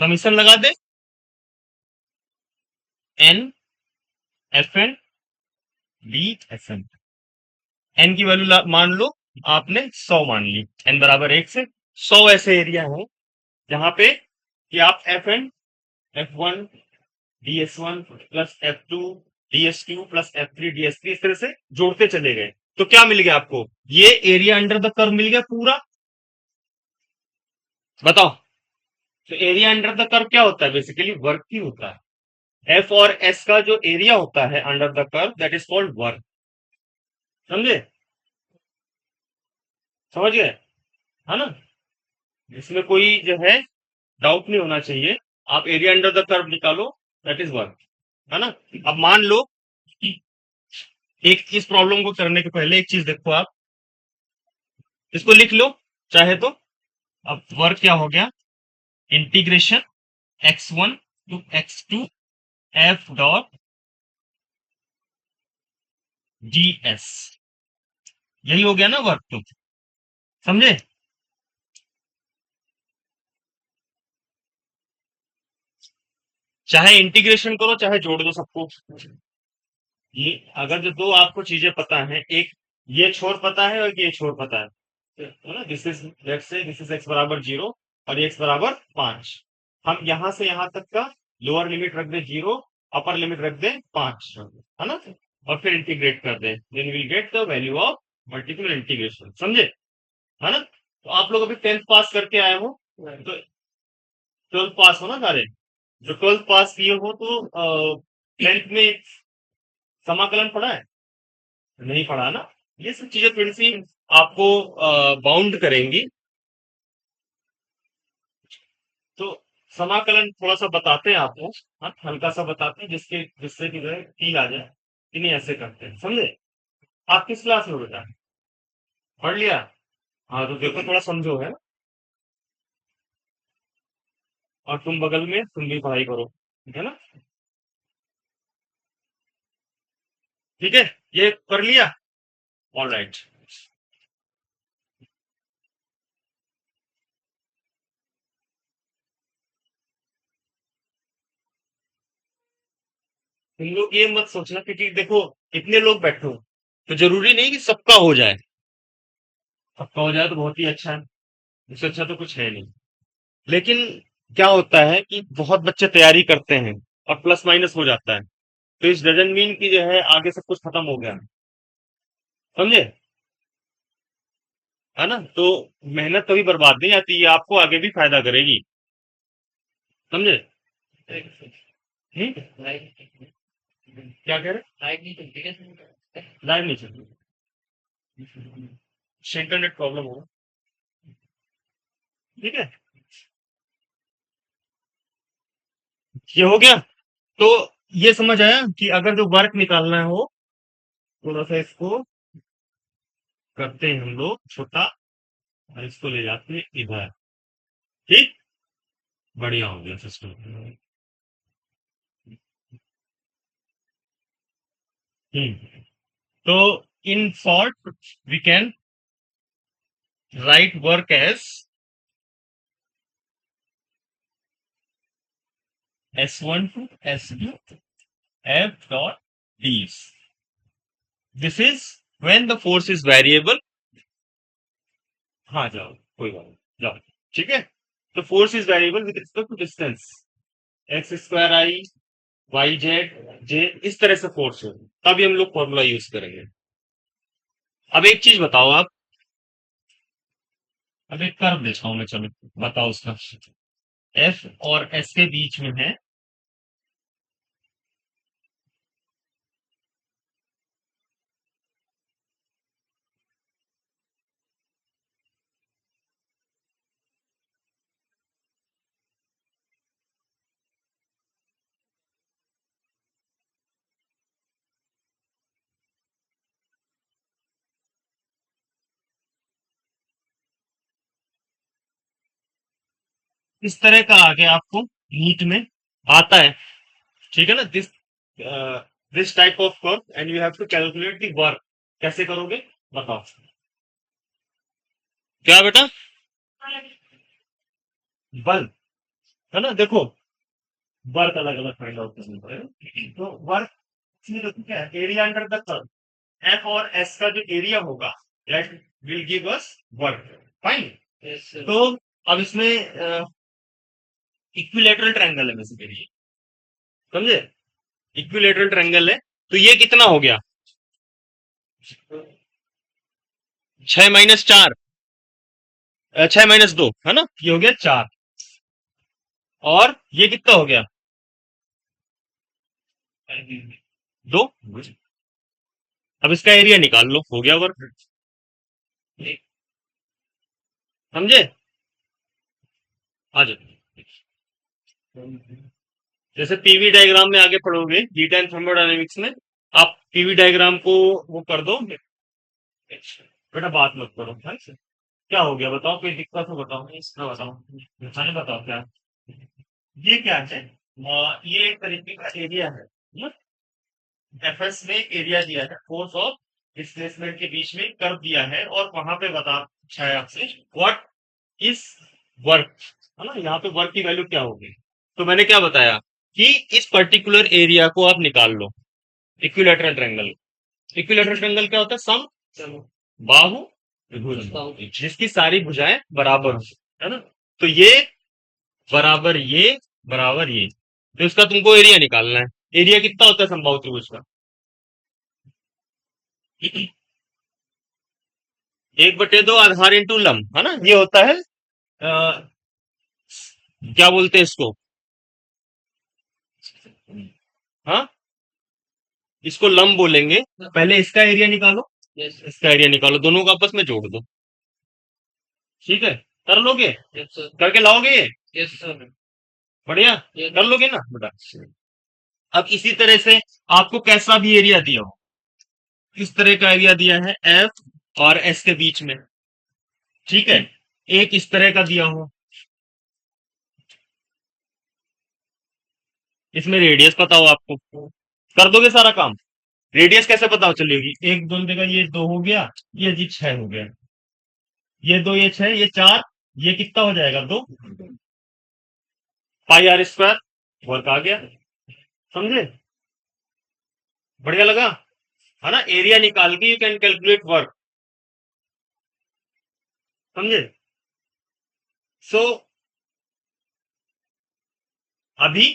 समीशन लगा दे, N F N D F N. N की वैल्यू मान लो आपने 100 मान ली, एन बराबर 1 से 100 ऐसे एरिया है जहां पे कि आप F N, F one D S one plus F two D S two plus F three D S three, इस तरह से जोड़ते चले गए। तो क्या मिल गया आपको? ये एरिया अंडर द कर्व मिल गया पूरा। बताओ। तो एरिया अंडर द कर्व क्या होता है? बेसिकली वर्क ही होता है। एफ और एस का जो एरिया होता है under the curve, that is called work. समझे? समझ गए, है ना? इसमें कोई जो है डाउट नहीं होना चाहिए। आप एरिया अंडर द कर्व निकालो, दैट इज वर्क, है ना। अब मान लो कि एक इस प्रॉब्लम को करने के पहले एक चीज देखो आप, इसको लिख लो चाहे तो। अब वर्क क्या हो गया, integration x1 to x2 f dot ds, यही हो गया ना वर्क, तो समझे। चाहे इंटीग्रेशन करो चाहे जोड़ दो सबको। ये अगर जो दो आपको चीजें पता है, एक ये छोर पता है और ये छोर पता है ना, this is, let's say this is x बराबर 0 और ये x बराबर 5। हम यहां से यहां तक का लोअर लिमिट रख दे 0, अपर लिमिट रख दे 5, है ना। और फिर इंटीग्रेट कर दे, then will get the value of multiple integration, समझे, है ना। तो आप लोग अभी 10th पास करके आए हो, तो 12th पास हो ना सारे। जो 12th पास किए हो तो 10th में समाकलन पढ़ा है, नहीं पढ़ा ना। ये सब चीजें थोड़ी सी आपको बाउंड करेंगी। तो समाकलन थोड़ा सा बताते हैं आपको, हाँ, हल्का सा बताते हैं जिसके जिससे कि जो है फील आ जाए कि नहीं ऐसे करते हैं, समझे। आप किस क्लास में हो बेटा, पढ़ लिया। हाँ तो देखो थोड़ा समझो, है ना। और तुम बगल में तुम भी पढ़ाई करो, ठीक है ना। ठीक है, ये कर लिया, ऑल राइट। तुम लोग ये मत सोचना, क्योंकि देखो इतने लोग बैठे हो तो जरूरी नहीं कि सबका हो जाए। सबका हो जाए तो बहुत ही अच्छा है, इससे अच्छा तो कुछ है नहीं। लेकिन क्या होता है कि बहुत बच्चे तैयारी करते हैं और प्लस माइनस हो जाता है, तो इस डजंट मीन कि जो है आगे सब कुछ खत्म हो गया, समझे, है ना। तो मेहनत कभी बर्बाद नहीं जाती, ये आपको आगे भी फायदा करेगी, समझे। क्या कह रहे, लाइव नहीं चल रही, इंटरनेट प्रॉब्लम होगा, ठीक है। ये हो गया। तो ये समझ आया कि अगर जो वर्क निकालना हो, थोड़ा सा इसको करते हैं हम लोग छोटा, और इसको ले जाते हैं इधर, ठीक, बढ़िया हो गया सिस्टम। तो in short we can write work as S1 to S2 F dot Ds. This is when the force is variable। हाँ जाओ, कोई बात नहीं, जाओ, ठीक है। तो force is variable with respect to distance, x square i y z j, इस तरह से फोर्स हो, तभी हम लोग फॉर्मूला यूज करेंगे। अब एक चीज बताओ आप, अब एक कर्व देता हूं मैं, चलो बताओ उसका। एफ और एस के बीच में है, इस तरह का आगे आपको नीट में आता है, ठीक है ना। This type of curve and you have to calculate the work. कैसे करोगे बताओ, क्या बेटा, बल, है ना। देखो वर्क अलग अलग फाइंड आउट करना पड़ेगा, तो वर्क इसमें देखो क्या है, area under the curve, F और एस का जो एरिया होगा that will give us work, fine. तो अब इसमें इक्विलेटरल ट्रायंगल है बेसिकली, समझे, इक्विलेटरल ट्रायंगल है। तो ये कितना हो गया, 6 - 4, 6 - 2, है ना, ये हो गया 4। और ये कितना हो गया, 2। अब इसका एरिया निकाल लो, हो गया वर्क, समझे। आ जाओ। जैसे पीवी डायग्राम में आगे पढ़ोगे हीट एंड थर्मोडायनेमिक्स में, आप पीवी डायग्राम को वो कर दो। बेटा बात मत करो भाई से। क्या हो गया बताओ, कोई दिक्कत हो बताओ, इसका बताओ, नहीं बताओ क्या। ये क्या है? ये एक तरीके का एरिया है। एफएस में एरिया दिया है, फोर्स ऑफ डिस्प्लेसमेंट के बीच में कर्व दिया है, और वहां पे बता पूछा है आपसे व्हाट इज वर्क, है ना, यहाँ पे वर्क की वैल्यू क्या होगी। तो मैंने क्या बताया कि इस पर्टिकुलर एरिया को आप निकाल लो। इक्विलेटरल ट्रायंगल, इक्विलेटरल ट्रायंगल क्या होता है? सम बाहु त्रिभुज जिसकी सारी भुजाएं बराबर हो, है ना। तो ये बराबर ये बराबर ये, तो इसका तुमको एरिया निकालना है। एरिया कितना होता है समबाहु त्रिभुज का? 1/2 आधार इंटू लंब, है ना, ये होता है। क्या बोलते हैं इसको? हाँ, इसको लंब बोलेंगे। पहले इसका एरिया निकालो, इसका एरिया निकालो, दोनों को आपस में जोड़ दो। ठीक है, कर लोगे? करके लाओगे ये? बढ़िया, कर लोगे ना बेटा। अब इसी तरह से आपको कैसा भी एरिया दिया हो, इस तरह का एरिया दिया है एफ और एस के बीच में, ठीक है। एक इस तरह का दिया हो, इसमें रेडियस पता हो आपको, कर दोगे सारा काम। रेडियस कैसे पता चलेगी? एक दो जगह, ये 2 हो गया, ये जी 6 हो गया, ये 2 ये 6 ये 4, ये कितना हो जाएगा? 2 पाई आर स्क्वायर, वर्क आ गया। समझे? बढ़िया लगा, है ना। एरिया निकाल के यू कैन कैलकुलेट वर्क। समझे? सो अभी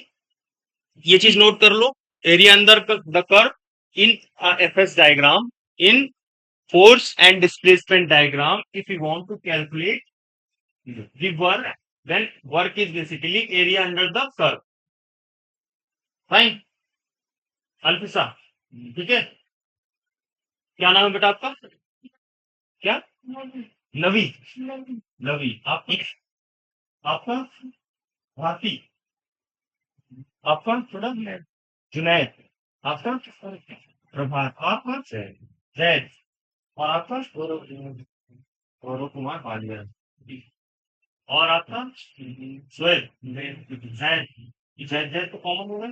ये चीज नोट कर लो। एरिया अंदर the curve in FS diagram, in force and displacement diagram, if you want to calculate the work, then work is basically area under the curve. Fine, अल्फिसा, ठीक है। क्या नाम है बेटा आपका? क्या? नवी, नवी। आप आपका भारती, आपका थोड़ा जुनैद, आपका प्रभात, आपका जैद, और आपका गौरव कुमार पालिया, और आपका स्वेद जैद। जैद जैद तो कॉमन होगा,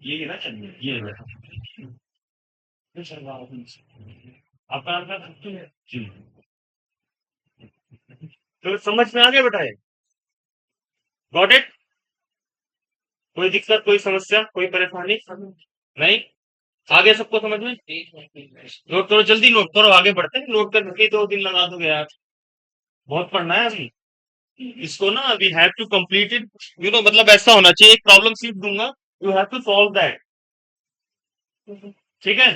ये है ना, चलिए ये है। आपका नाम क्या है? जी। तो समझ में आ गया बेटा ये? Got it? कोई दिक्कत, कोई समस्या, कोई परेशानी नहीं? आ गया सबको समझ में? नोट करो, जल्दी नोट करो, आगे बढ़ते हैं। नोट करके 2 दिन लगा दोगे यार, बहुत पढ़ना है अभी इसको ना। We have to complete it, you know, मतलब ऐसा होना चाहिए, एक प्रॉब्लम सीट दूंगा, you have to solve that. ठीक है,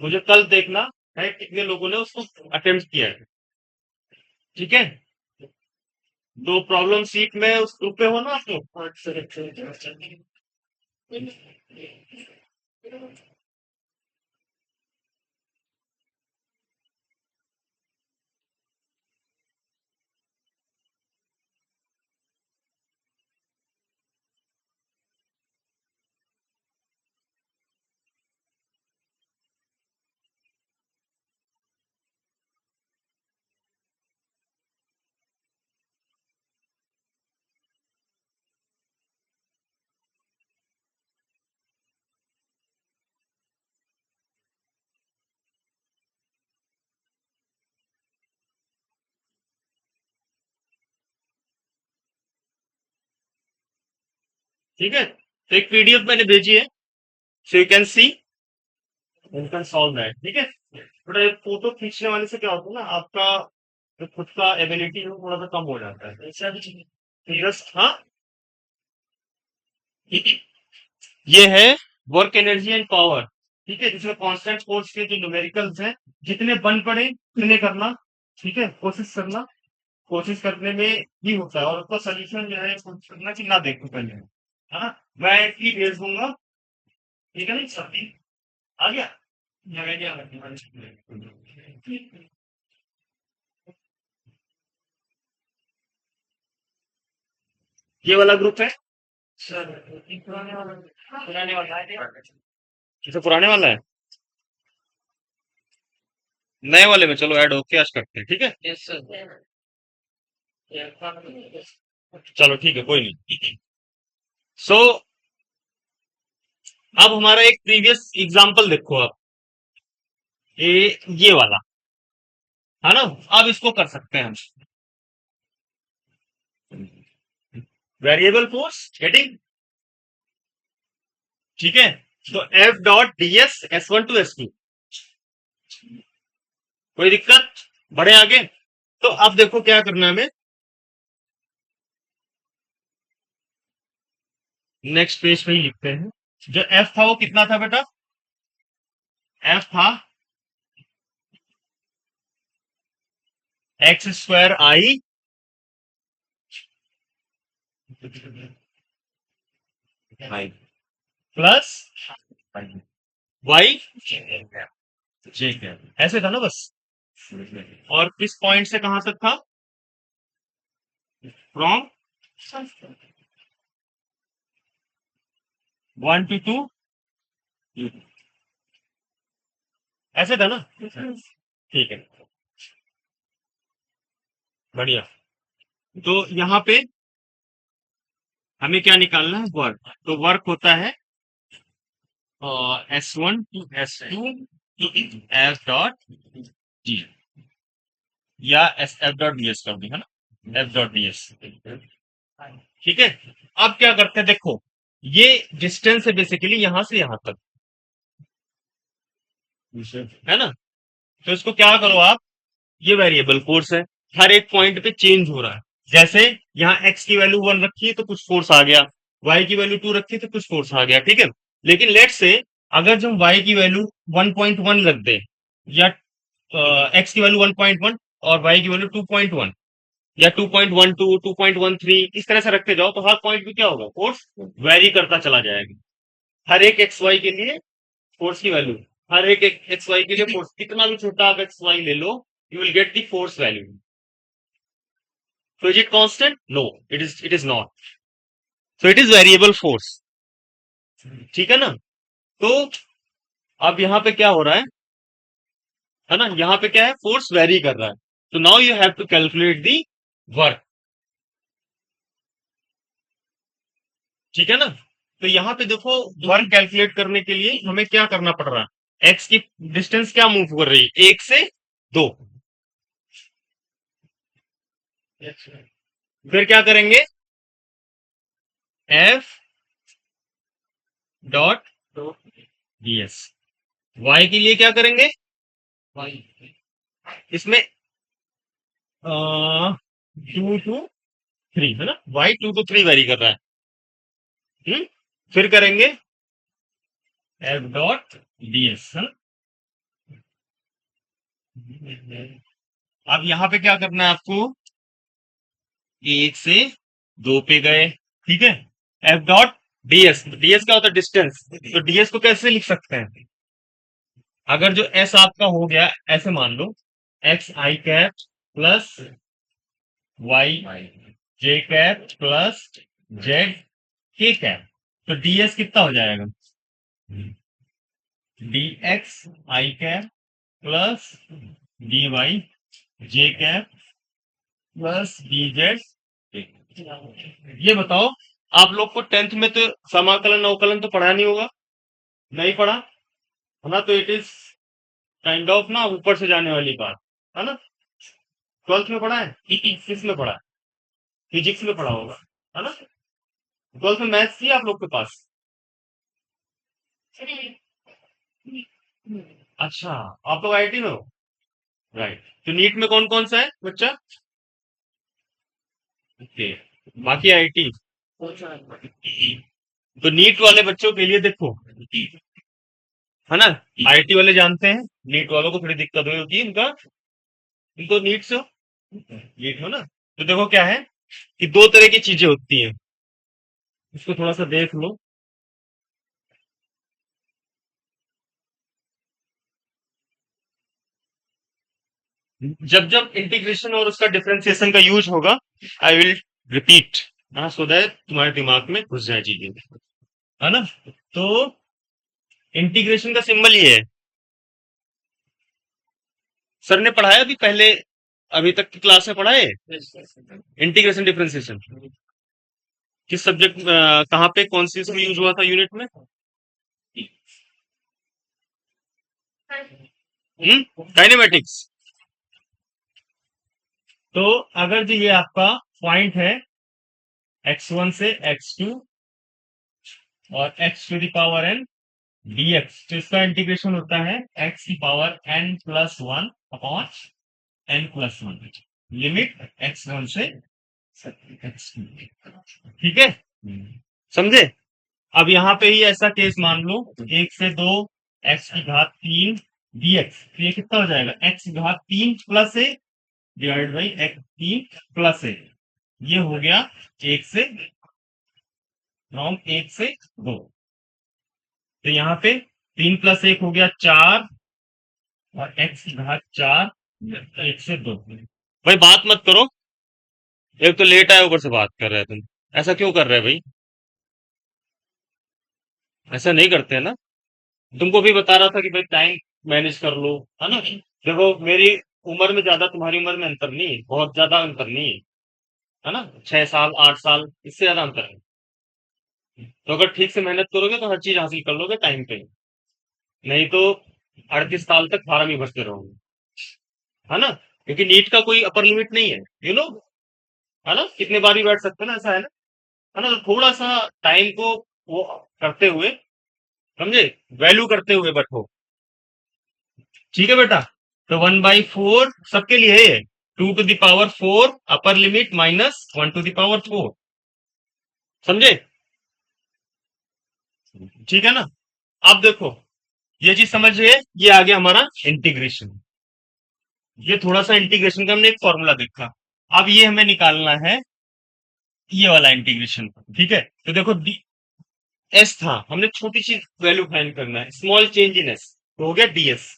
मुझे कल देखना है कितने लोगों ने उसको अटेम्प्ट किया है। ठीक है, 2 प्रॉब्लम सीट में उस ग्रुप पे हो ना आप लोग? ठीक है, तो एक पीडीएफ मैंने भेजी है, सो you can C, you can solve that. ठीक है, बट ये फोटो खींचने वाले से क्या होता है ना, आपका जो खुद का एबिलिटी है वो थोड़ा सा कम हो जाता है, ऐसा भी जस्ट। हाँ, ये है वर्क एनर्जी एंड पावर। ठीक है, जिसमें कांस्टेंट फोर्स के जो न्यूमेरिकल्स हैं, जितने बन पड़े उतने करना। ठीक है, कोशिश करना, कोशिश करने में ही होता है, और उसका सोल्यूशन जो है कोशिश करना कि ना देखो पहले, है ना। मैं ही भेज दूंगा, ठीक है ना, सब आ गया। या क्या ये वाला ग्रुप है सर, पुराने वाला है। अच्छा, पुराने वाला है। नए वाले में चलो ऐड होके आज करते हैं, ठीक है। Yes sir. चलो ठीक है, कोई नहीं। सो अब हमारा एक प्रीवियस एग्जांपल देखो आप, ये वाला है ना। अब इसको कर सकते हैं हम, वेरिएबल फोर्स गेटिंग, ठीक है। तो F dot D S S one to S two, कोई दिक्कत, बढ़े आगे। तो अब देखो क्या करना है हमें, नेक्स्ट पेज पे ही लिखते हैं। जो एफ था वो कितना था बेटा, एफ था x square i plus y j cap, ऐसे था ना बस। और किस पॉइंट से कहां तक था, फ्रॉम वन टू टू, ऐसे था ना, ठीक है, बढ़िया। तो यहाँ पे हमें क्या निकालना है, वर्क। तो वर्क होता है s one to S two f dot g, या s f dot D s कर दी है ना, एफ डॉट डी एस, ठीक है। अब क्या करते हैं देखो, ये डिस्टेंस है बेसिकली यहां से यहां तक, है ना। तो इसको क्या करो आप, ये वेरिएबल फोर्स है, हर एक पॉइंट पे चेंज हो रहा है। जैसे यहाँ x की वैल्यू 1 रखी है तो कुछ फोर्स आ गया, y की वैल्यू 2 रखी है तो कुछ फोर्स आ गया, ठीक है। लेकिन लेट से अगर जो y की वैल्यू 1.1 रख दे, या x की वैल्यू 1.1 और y की वैल्यू 2.1 या 2.12 2.13 इस तरह से रखते जाओ, तो हर पॉइंट पे क्या होगा, फोर्स वेरी करता चला जाएगा। हर एक एक्स वाई के लिए फोर्स की वैल्यू, हर एक एक्स वाई के लिए फोर्स, कितना भी छोटा आप एक्स वाई ले लो, you will get the force value. So is it constant? No, it is not. So it is variable force. ठीक है ना। तो अब यहाँ पे क्या हो रहा है ना, यहाँ पे क्या है, फोर्स वेरी कर रहा है। तो now you have to calculate the work, ठीक है ना। तो यहाँ पे देखो, वर्क कैलकुलेट करने के लिए हमें क्या करना पड़ रहा है, एक्स की डिस्टेंस क्या मूव कर रही है, 1 से 2। फिर क्या करेंगे, F dot D S, Y के लिए क्या करेंगे, इसमें 2 to 3 है ना, वाई 2 to 3 वेरी कर रहा है। फिर करेंगे एफ डॉट डी एस, है ना। अब यहाँ पे क्या करना है आपको, 1 से 2 पे गए, ठीक है। एफ डॉट डीएस, डीएस क्या होता है, डिस्टेंस। तो डीएस को कैसे लिख सकते हैं, अगर जो एस आपका हो गया, ऐसे मान लो एक्स आई cap plus y j cap plus Z के कैप, तो डीएस कितना हो जाएगा, डी एक्स आई cap plus D y j cap plus D Z. ये बताओ, आप लोग को टेंथ में तो समाकलन अवकलन तो पढ़ा नहीं होगा, नहीं पढ़ा है ना। तो इट इज काइंड ऑफ ना ऊपर से जाने वाली बात, है ना। ट्वेल्थ में पढ़ा है, किस में पढ़ा है, फिजिक्स में पढ़ा होगा, है ना। ट्वेल्थ में मैथ्स थी आप लोग के पास, अच्छा, आप लोग आईटी में हो, राइट। तो नीट में कौन कौन सा है बच्चा, ओके, बाकी आईटी। तो नीट वाले बच्चों के लिए देखो, है ना, आईटी वाले जानते हैं, नीट वालों को थोड़ी दिक्कत हुई होती है इनका, इनको नीट से नीट हो ना। तो देखो क्या है कि दो तरह की चीजें होती हैं, इसको थोड़ा सा देख लो। जब जब इंटीग्रेशन और उसका डिफरेंशिएशन का यूज होगा, आई विल रिपीट, हाँ, सो दैट तुम्हारे दिमाग में घुस जाए चीजें, है ना। तो इंटीग्रेशन का सिंबल ये है। सर ने पढ़ाया अभी पहले, अभी तक की क्लास में पढ़ाए इंटीग्रेशन डिफरेंशिएशन। किस सब्जेक्ट, कहाँ पे, कौन सी इसमें यूज हुआ था यूनिट में? काइनेमेटिक्स। तो अगर जो ये आपका पॉइंट है x1 से x2 और x to the power n dx, तो इसका इंटीग्रेशन होता है x की power n+1 upon n+1, limit x1 से x2। ठीक है, समझे। अब यहाँ पे ही ऐसा केस मान लो, 1 से 2 x की घात 3 dx, तो ये कितना हो जाएगा, x की घात 3 plus a divide by x3 plus a। ये हो गया 1 से 2। तो यहाँ पे 3 + 1 हो गया 4, और x की घात 4, 1 से 2। भाई बात मत करो, एक तो लेट आए ऊपर से बात कर रहे हैं तुम। ऐसा क्यों कर रहे हैं भाई? ऐसा नहीं करते हैं ना। तुमको भी बता रहा था कि भाई टाइम मैनेज कर लो, है ना। देखो मेरी उम्र में ज्यादा, तुम्हारी उम्र में अंतर नहीं है, बहुत ज्यादा अंतर नहीं है ना, 6 साल 8 साल, इससे ज्यादा अंतर है। तो अगर ठीक से मेहनत करोगे तो हर चीज हासिल कर लोगे टाइम पे, नहीं तो 38 साल तक फार्म ही भरते रहोगे, है ना। क्योंकि नीट का कोई अपर लिमिट नहीं है, है ना, कितने बार भी बैठ सकते हो ना, ऐसा है ना। तो थोड़ा सा टाइम को वो करते हुए, समझे, वैल्यू करते हुए बैठो। ठीक है बेटा। तो 1/4 सबके लिए है, 2 to the power 4 upper limit minus 1 to the power 4, समझे। ठीक है ना। अब देखो, ये चीज समझिए, ये आ गया हमारा इंटीग्रेशन। ये थोड़ा सा इंटीग्रेशन का हमने एक फॉर्मूला देखा। अब ये हमें निकालना है, ये वाला इंटीग्रेशन। ठीक है, तो देखो एस था, हमने छोटी सी वैल्यू फाइंड करना है, स्मॉल चेंज इन एस, तो हो गया डीएस।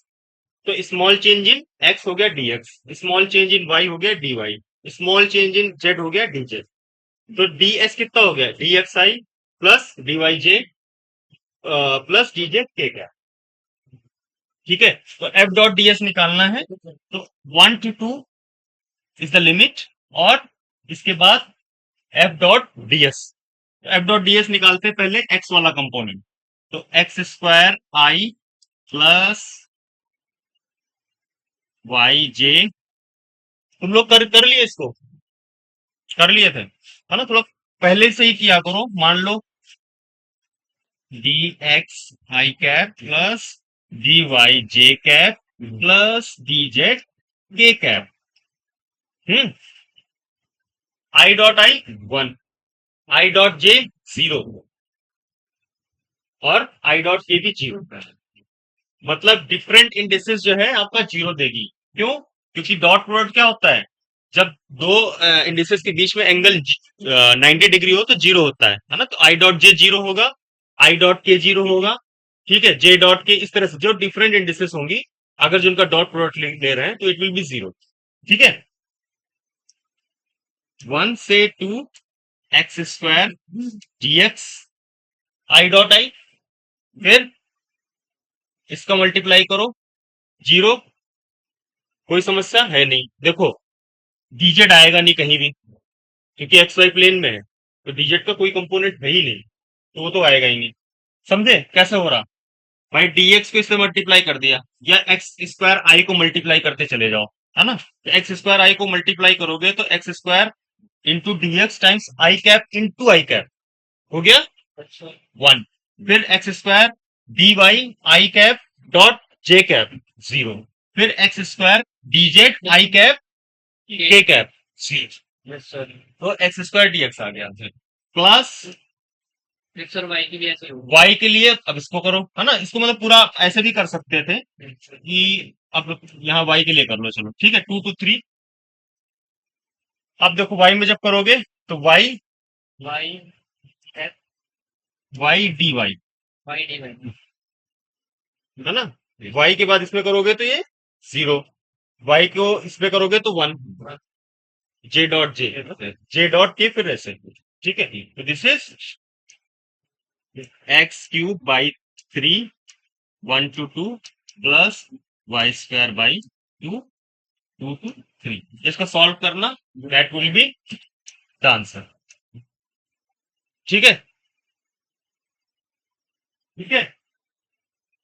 तो स्मॉल चेंज इन एक्स हो गया dx, small change in y हो गया dy, small change in z हो गया डीजेड। तो डीएस कितना हो गया, dxi plus dy j plus dj k क्या। ठीक है, तो एफ डॉट डीएस निकालना है, तो 1 to 2 इज द लिमिट, और इसके बाद F dot DS. F dot DS निकालते हैं पहले एक्स वाला कंपोनेंट, तो x² प्लस वाई जे। तुम लोग कर लिए इसको, कर लिए थे, है ना। थोड़ा पहले से ही किया करो, मान लो डी एक्स आई cap plus D y j cap plus D Z के cap. Hmm I dot i 1, i dot j 0, और आई डॉट के भी 0। मतलब डिफरेंट इंडिसेस जो है आपका 0 देगी। क्यों? क्योंकि डॉट प्रोडक्ट क्या होता है, जब दो इंडिसेस के बीच में एंगल 90 डिग्री हो तो 0 होता है ना। तो आई डॉट जे 0 होगा, आई डॉट के 0 होगा। ठीक है, जे डॉट के, इस तरह से जो डिफरेंट इंडिसेस होंगी, अगर जो उनका डॉट प्रोडक्ट ले रहे हैं तो इट विल बी 0। ठीक है, 1 से 2 x² dx आई डॉट आई, फिर इसका मल्टीप्लाई करो 0। कोई समस्या है नहीं। देखो डीजेड आएगा नहीं कहीं भी, क्योंकि एक्स वाई प्लेन में है, तो डीजेड का कोई कंपोनेंट है ही नहीं, तो वो तो आएगा ही नहीं। समझे कैसे हो रहा। भाई डीएक्स को इससे मल्टीप्लाई कर दिया, या x² आई को मल्टीप्लाई करते चले जाओ, है ना। तो x² आई को मल्टीप्लाई करोगे तो x² into dx times i cap into i cap हो गया 1। फिर x² d y i cap dot j cap 0, फिर x² dz i cap k cap 0। तो x² dx आ गया आंसर, प्लस एक्स और वाई के लिए ऐसे होगा। वाई के लिए अब इसको करो, है ना। इसको मतलब पूरा ऐसे भी कर सकते थे कि, अब यहाँ वाई के लिए कर लो, चलो ठीक है, 2 to 3। अब देखो वाई में जब करोगे तो y y y d y, y d y, है ना। वाई के बाद इसमें करोगे तो ये 0, वाई को इसमें करोगे तो 1, जे डॉट जे, जे डॉट के फिर ऐसे। ठीक है, तो this is x cube by 3 1 to 2 plus y square by 2 2 to 3। इसका सॉल्व करना, that will be the answer. ठीक है, ठीक है।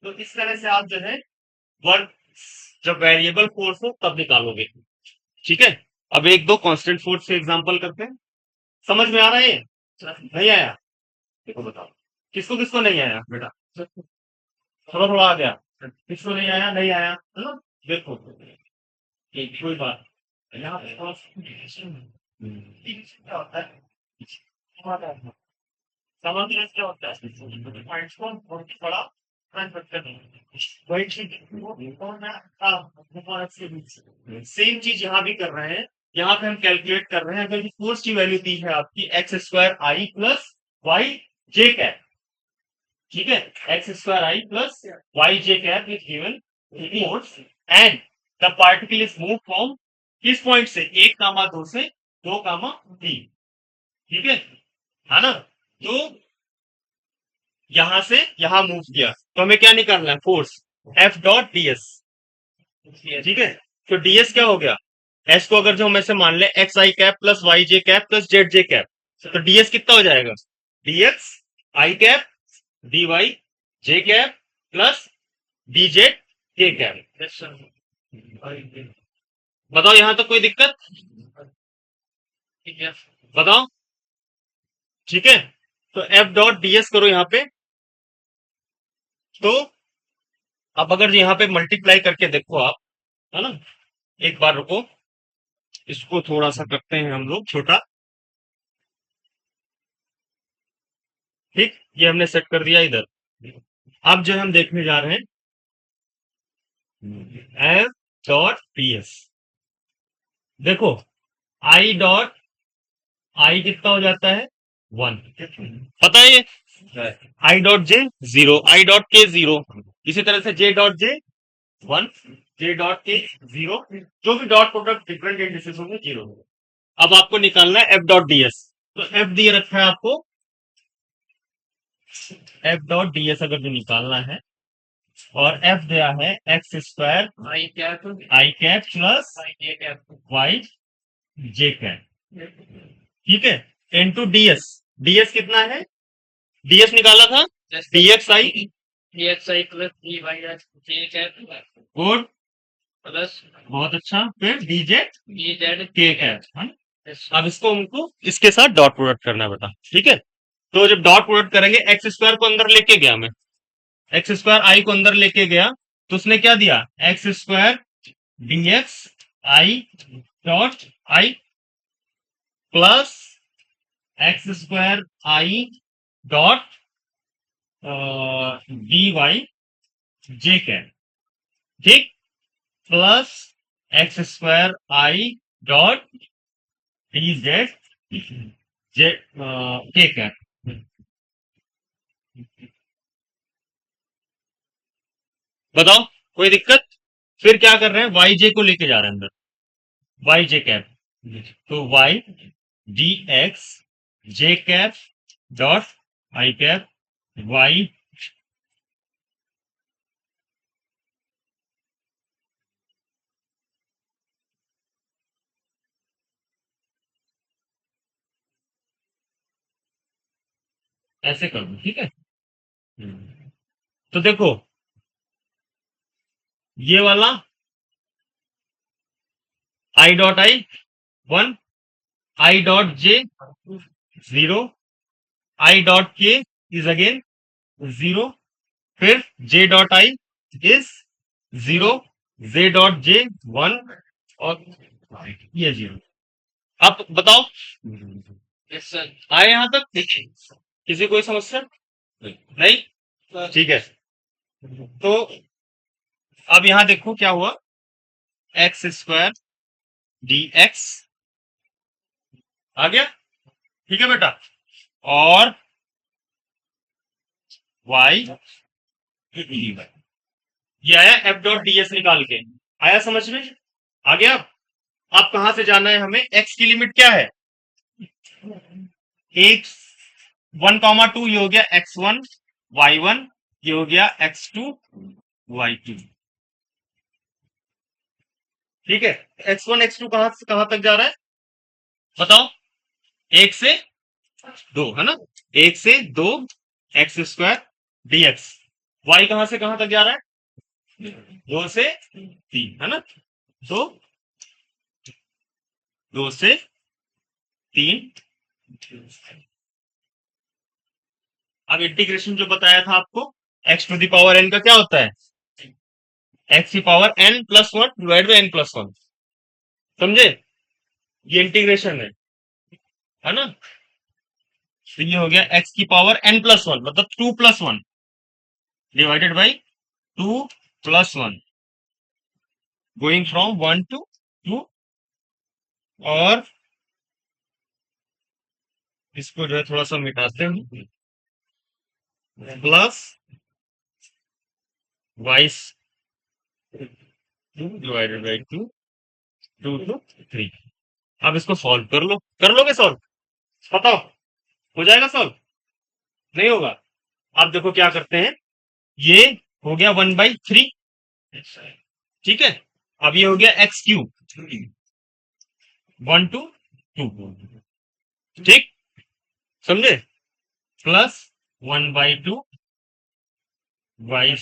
तो इस तरह से आप जो है वर्क, जब वेरिएबल फोर्स हो तब निकालोगे। ठीक है, अब एक दो कांस्टेंट फोर्स से एग्जांपल करते हैं। समझ में आ रहा है ये? नहीं आया? देखो बताओ, किसको किसको नहीं आया बेटा? थोड़ा थोड़ा आ गया, किसको नहीं आया? नहीं आया है ना? देखो, कोई बात यहाँ पे क्या होता है, सामंजस्य क्या होता है, पॉइंट्स को बहुत बड़ा वही चीज सेम चीज यहाँ भी कर रहे हैं। यहाँ पे हम कैलकुलेट कर रहे हैं, अगर फोर्स की वैल्यू दी है आपकी x square i plus y j cap. ठीक है, x square i plus y j cap is given force and the particle is move from किस पॉइंट से, 1 2 से 2 3। ठीक है ना? तो यहां से यहां मूव किया, तो हमें क्या निकालना है? Force F dot DS. ठीक है, तो डीएस क्या हो गया? एस को अगर जो हम ऐसे मान ले एक्स आई cap plus y j cap plus Z J cap, तो डीएस कितना हो जाएगा? डीएक्स आई cap D y j cap plus D Z के कैप। बताओ यहां तक कोई दिक्कत? बताओ। ठीक है, तो एफ डॉट डीएस करो यहां पे। तो अब अगर यहाँ पे मल्टीप्लाई करके देखो आप, है ना? एक बार रुको, इसको थोड़ा सा करते हैं हम लोग छोटा। ठीक, ये हमने सेट कर दिया इधर। अब जो हम देखने जा रहे हैं एफ डॉट पी एस। देखो, आई डॉट आई कितना हो जाता है? 1। पता है ये? आई डॉट जे 0, आई डॉट के 0, इसी तरह से जे डॉट जे 1, जे डॉट के 0, जो भी डॉट प्रोडक्ट डिफरेंट इंडिसेस होंगे 0 होगा। अब आपको निकालना है एफ डॉट डीएस। तो एफ दिए रखा है आपको, एफ डॉट डीएस अगर जो निकालना है, और एफ दिया है एक्स स्क्वायर आई cap plus y j cap. ठीक है, इनटू डीएस। डीएस कितना है? डीएस निकाला था, डीएक्स आई plus D y j cap. Good, plus बहुत अच्छा, फिर डीजेड के कैप। अब इसको हमको इसके साथ डॉट प्रोडक्ट करना है बेटा। ठीक है, तो जब डॉट प्रोडक्ट करेंगे, एक्स स्क्वायर को अंदर लेके गया मैं, एक्स स्क्वायर आई को अंदर लेके गया, तो उसने क्या दिया? X square dx i dot i plus x square i dot d y j cap. ठीक, plus x square i dot d z j k cap. बताओ कोई दिक्कत? फिर क्या कर रहे हैं? वाई जे को लेके जा रहे हैं अंदर, वाई जे कैप। तो y d x j cap dot i cap y ऐसे कर दो। ठीक है, तो देखो ये वाला i dot i 1, i dot j 0, i dot k is again 0, फिर j dot i is 0, j dot j 1, और ये 0। अब बताओ, आए यहां तक? किसी कोई समस्या नहीं? ठीक है, तो अब यहां देखो क्या हुआ, एक्स स्क्वायर डी एक्स आ गया। ठीक है बेटा, और वाई ये आया एफ डॉट डीएस निकाल के। आया समझ में? आ गया? अब कहां से जाना है हमें? एक्स की लिमिट क्या है? एक 1,2 ये हो गया x1 y1, ये हो गया x2 y2। ठीक है, x1 x2 कहां से कहां तक जा रहा है बताओ? एक से दो है ना, एक से दो x² dx। y कहां से कहां तक जा रहा है? दो से तीन है ना, तो दो से तीन। अब इंटीग्रेशन जो बताया था आपको, x⁴n का क्या होता है? x⁴n+1 divide by n+1। समझे? ये इंटीग्रेशन है ना। तो ये हो गया x⁴n+1 मतलब 2+1 divided by 2+1, going from 1 to 2। और इसको जो है थोड़ा सा मिटाते हैं, plus y2 divided by 2, 2 to 3। अब इसको सॉल्व कर लो, कर लोगे सॉल्व? बताओ, हो जाएगा सॉल्व? नहीं होगा। अब देखो क्या करते हैं, ये हो गया 1/3। ठीक है, अब ये हो गया x³ 1 to 2। ठीक, समझे? Plus 1/2 y²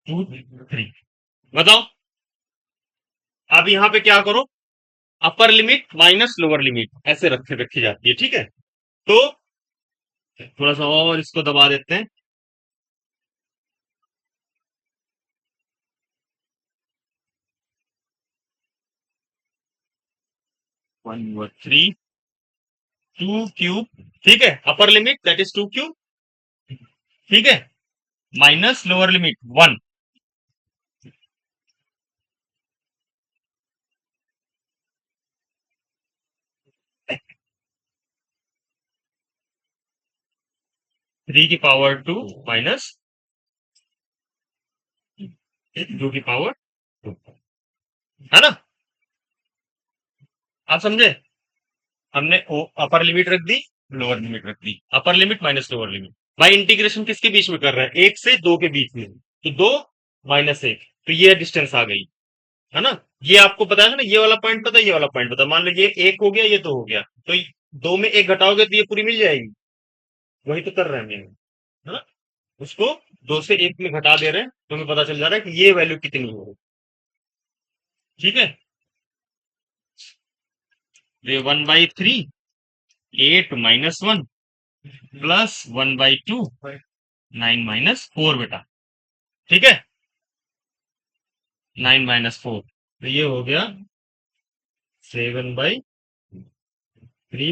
2 3। बताओ, अब यहाँ पे क्या करो, अपर लिमिट माइनस लोअर लिमिट ऐसे रखी जाती है। ठीक है, तो थोड़ा सा और इसको दबा देते हैं। 1/3 2³ ठीक है, अपर लिमिट दैट इज 2³। ठीक है, माइनस लोअर लिमिट 1। 3 की पावर 2 माइनस 2 की पावर 2 है ना। आप समझे? हमने अपर लिमिट रख दी, लोअर लिमिट रख दी, upper limit minus lower limit. भाई इंटीग्रेशन किसके बीच में कर रहे हैं? 1 से 2 के बीच में, तो 2 - 1, तो ये डिस्टेंस आ गई है ना। ये आपको पता है ना, ये वाला पॉइंट पता है, ये वाला पॉइंट पता है। मान लीजिए एक हो गया, ये दो हो गया, तो दो में एक घटाओगे तो ये पूरी मिल जाएगी। वही तो कर रहे हैं हम, है ना। उसको 2 से 1 में घटा दे रहे हैं, तो हमें पता चल जा रहा है कि ये वैल्यू कितनी हो। ठीक है, ये 1/3 8 - 1 प्लस 1/2 9 - 4 बेटा। ठीक है, 9 - 4, तो ये हो गया 7/3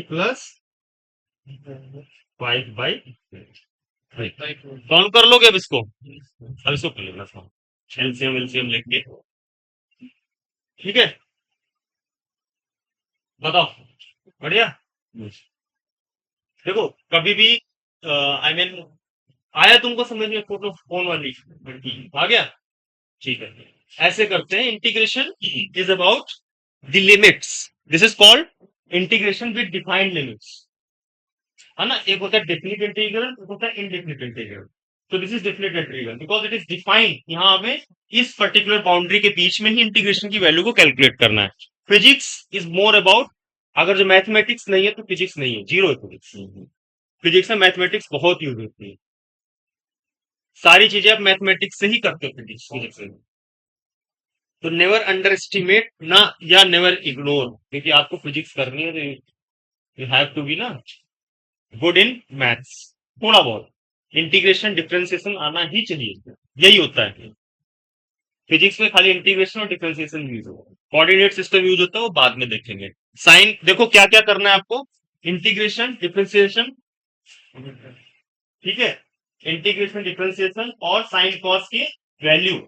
प्लस 5/3। कौन कर लोगे अब इसको? अब इसको कर लेना था, एलसीएम एलसीएम लेके। ठीक है, बताओ, बढ़िया। देखो, कभी भी आई मीन आया तुमको समझ में, फोटो फोन वाली लड़की आ गया? ठीक है, ऐसे करते हैं। Integration is about the limits, this is called integration with defined limits, है ना। एक होता है डेफिनिट इंटीग्रल, एक होता है इनडेफिनिट इंटीग्रल। तो this is definite integral because it is defined. यहाँ हमें इस पर्टिकुलर बाउंड्री के बीच में ही इंटीग्रेशन की वैल्यू को कैलकुलेट करना है। फिजिक्स इज मोर अबाउट, अगर जो मैथमेटिक्स नहीं है तो फिजिक्स नहीं है, जीरो है फिजिक्स। फिजिक्स में मैथमेटिक्स बहुत यूज होती है, सारी चीजें आप मैथमेटिक्स से ही करते हो फिजिक्स फिजिक्स में। तो नेवर अंडर एस्टिमेट ना, या नेवर इग्नोर, क्योंकि आपको फिजिक्स करनी है, तो यू हैव टू बी ना गुड इन मैथ्स, थोड़ा बहुत इंटीग्रेशन डिफरेंशिएशन आना ही चाहिए। यही होता है फिजिक्स में, खाली इंटीग्रेशन और डिफरेंशिएशन यूज होता है, कोऑर्डिनेट सिस्टम यूज होता है, वो बाद में देखेंगे। साइन देखो क्या क्या करना है आपको, इंटीग्रेशन डिफरेंशिएशन। ठीक है, इंटीग्रेशन डिफरेंशिएशन और साइन कॉस की वैल्यू।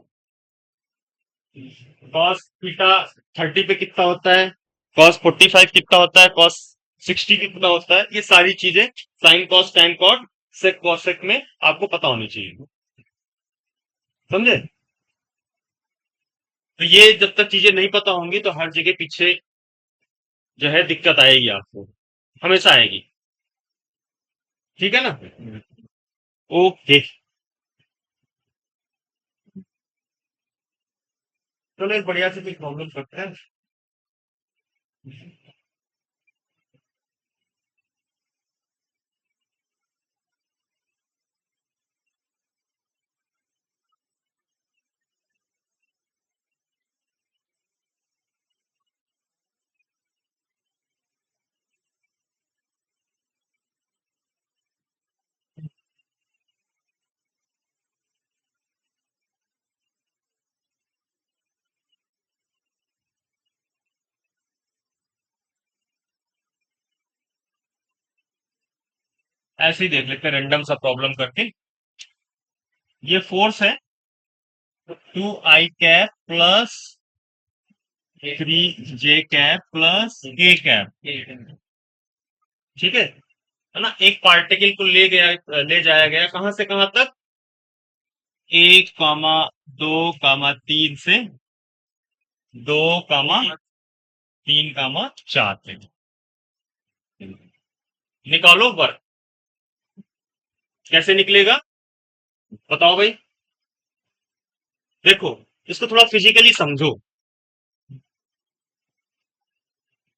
कॉस थीटा 30 पे कितना होता है, कॉस 45 कितना होता है, कॉस 60 कितना होता है, ये सारी चीजें sine cos tan cot sec cosec में आपको पता होनी चाहिए। समझे? तो ये जब तक चीजें नहीं पता होंगी तो हर जगह पीछे जो है दिक्कत आएगी, आपको हमेशा आएगी। ठीक है ना? ओके, चलो एक बढ़िया से कोई प्रॉब्लम करते हैं। ऐसे ही देख लेते हैं रैंडम सा प्रॉब्लम करके। ये फोर्स है 2i plus 3j plus k। ठीक है ना? एक पार्टिकल को ले जाया गया कहां से कहां तक? 1, 2, 3, 4 पे। निकालो वर्क। कैसे निकलेगा बताओ भाई? देखो, इसको थोड़ा फिजिकली समझो।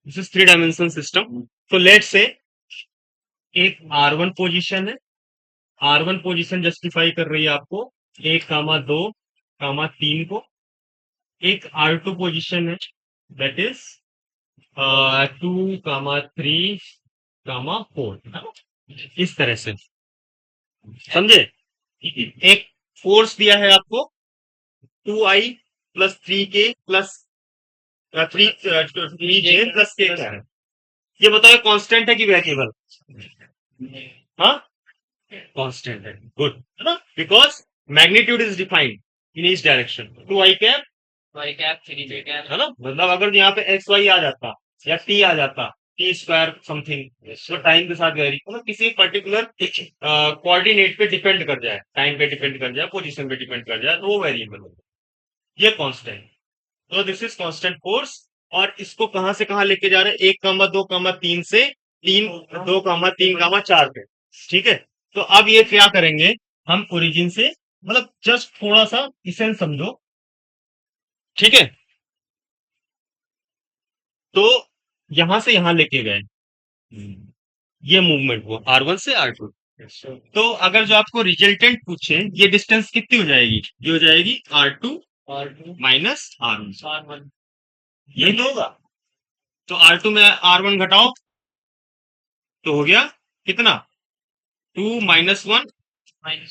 This is three dimension system. तो लेट से एक R1 पोजीशन है। R1 पोजीशन जस्टिफाई कर रही है आपको 1, 2, 3 को। एक R2 पोजीशन है, दैट इज 2, 3, 4। इस तरह से समझे? एक फोर्स दिया है आपको 2i plus 3k plus 3j plus k है। ये बताओ कांस्टेंट है कि वेरिएबल? हाँ, कांस्टेंट है। गुड है ना? Because magnitude is defined in each direction. 2i cap है ना? मतलब अगर यहाँ पे एक्स वाई आ जाता या टी आ जाता, टी स्क्वायर समथिंग, तो टाइम के साथ वेरी मतलब किसी पर्टिकुलर कोऑर्डिनेट पे डिपेंड कर जाए, टाइम पे डिपेंड कर जाए, पोजीशन पे डिपेंड कर जाए, तो वो वेरिएबल होगा। ये कांस्टेंट। तो दिस इज कांस्टेंट फोर्स। और इसको कहां से कहां लेके जा रहे हैं? 1, 2, 3 से 3, 2, 3, 4 पे। ठीक है? तो अब ये क्या करेंगे हम ओरिजिन से, मतलब जस्ट थोड़ा सा इसे समझो। ठीक है? तो यहां से यहां लेके गए, ये मूवमेंट हुआ R1 से R2। तो अगर जो आपको रिजल्टेंट पूछे, ये डिस्टेंस कितनी हो जाएगी? ये हो जाएगी R2 माइनस R1। यही तो होगा। तो R2 में R1 घटाओ तो हो गया कितना? 2 - 1।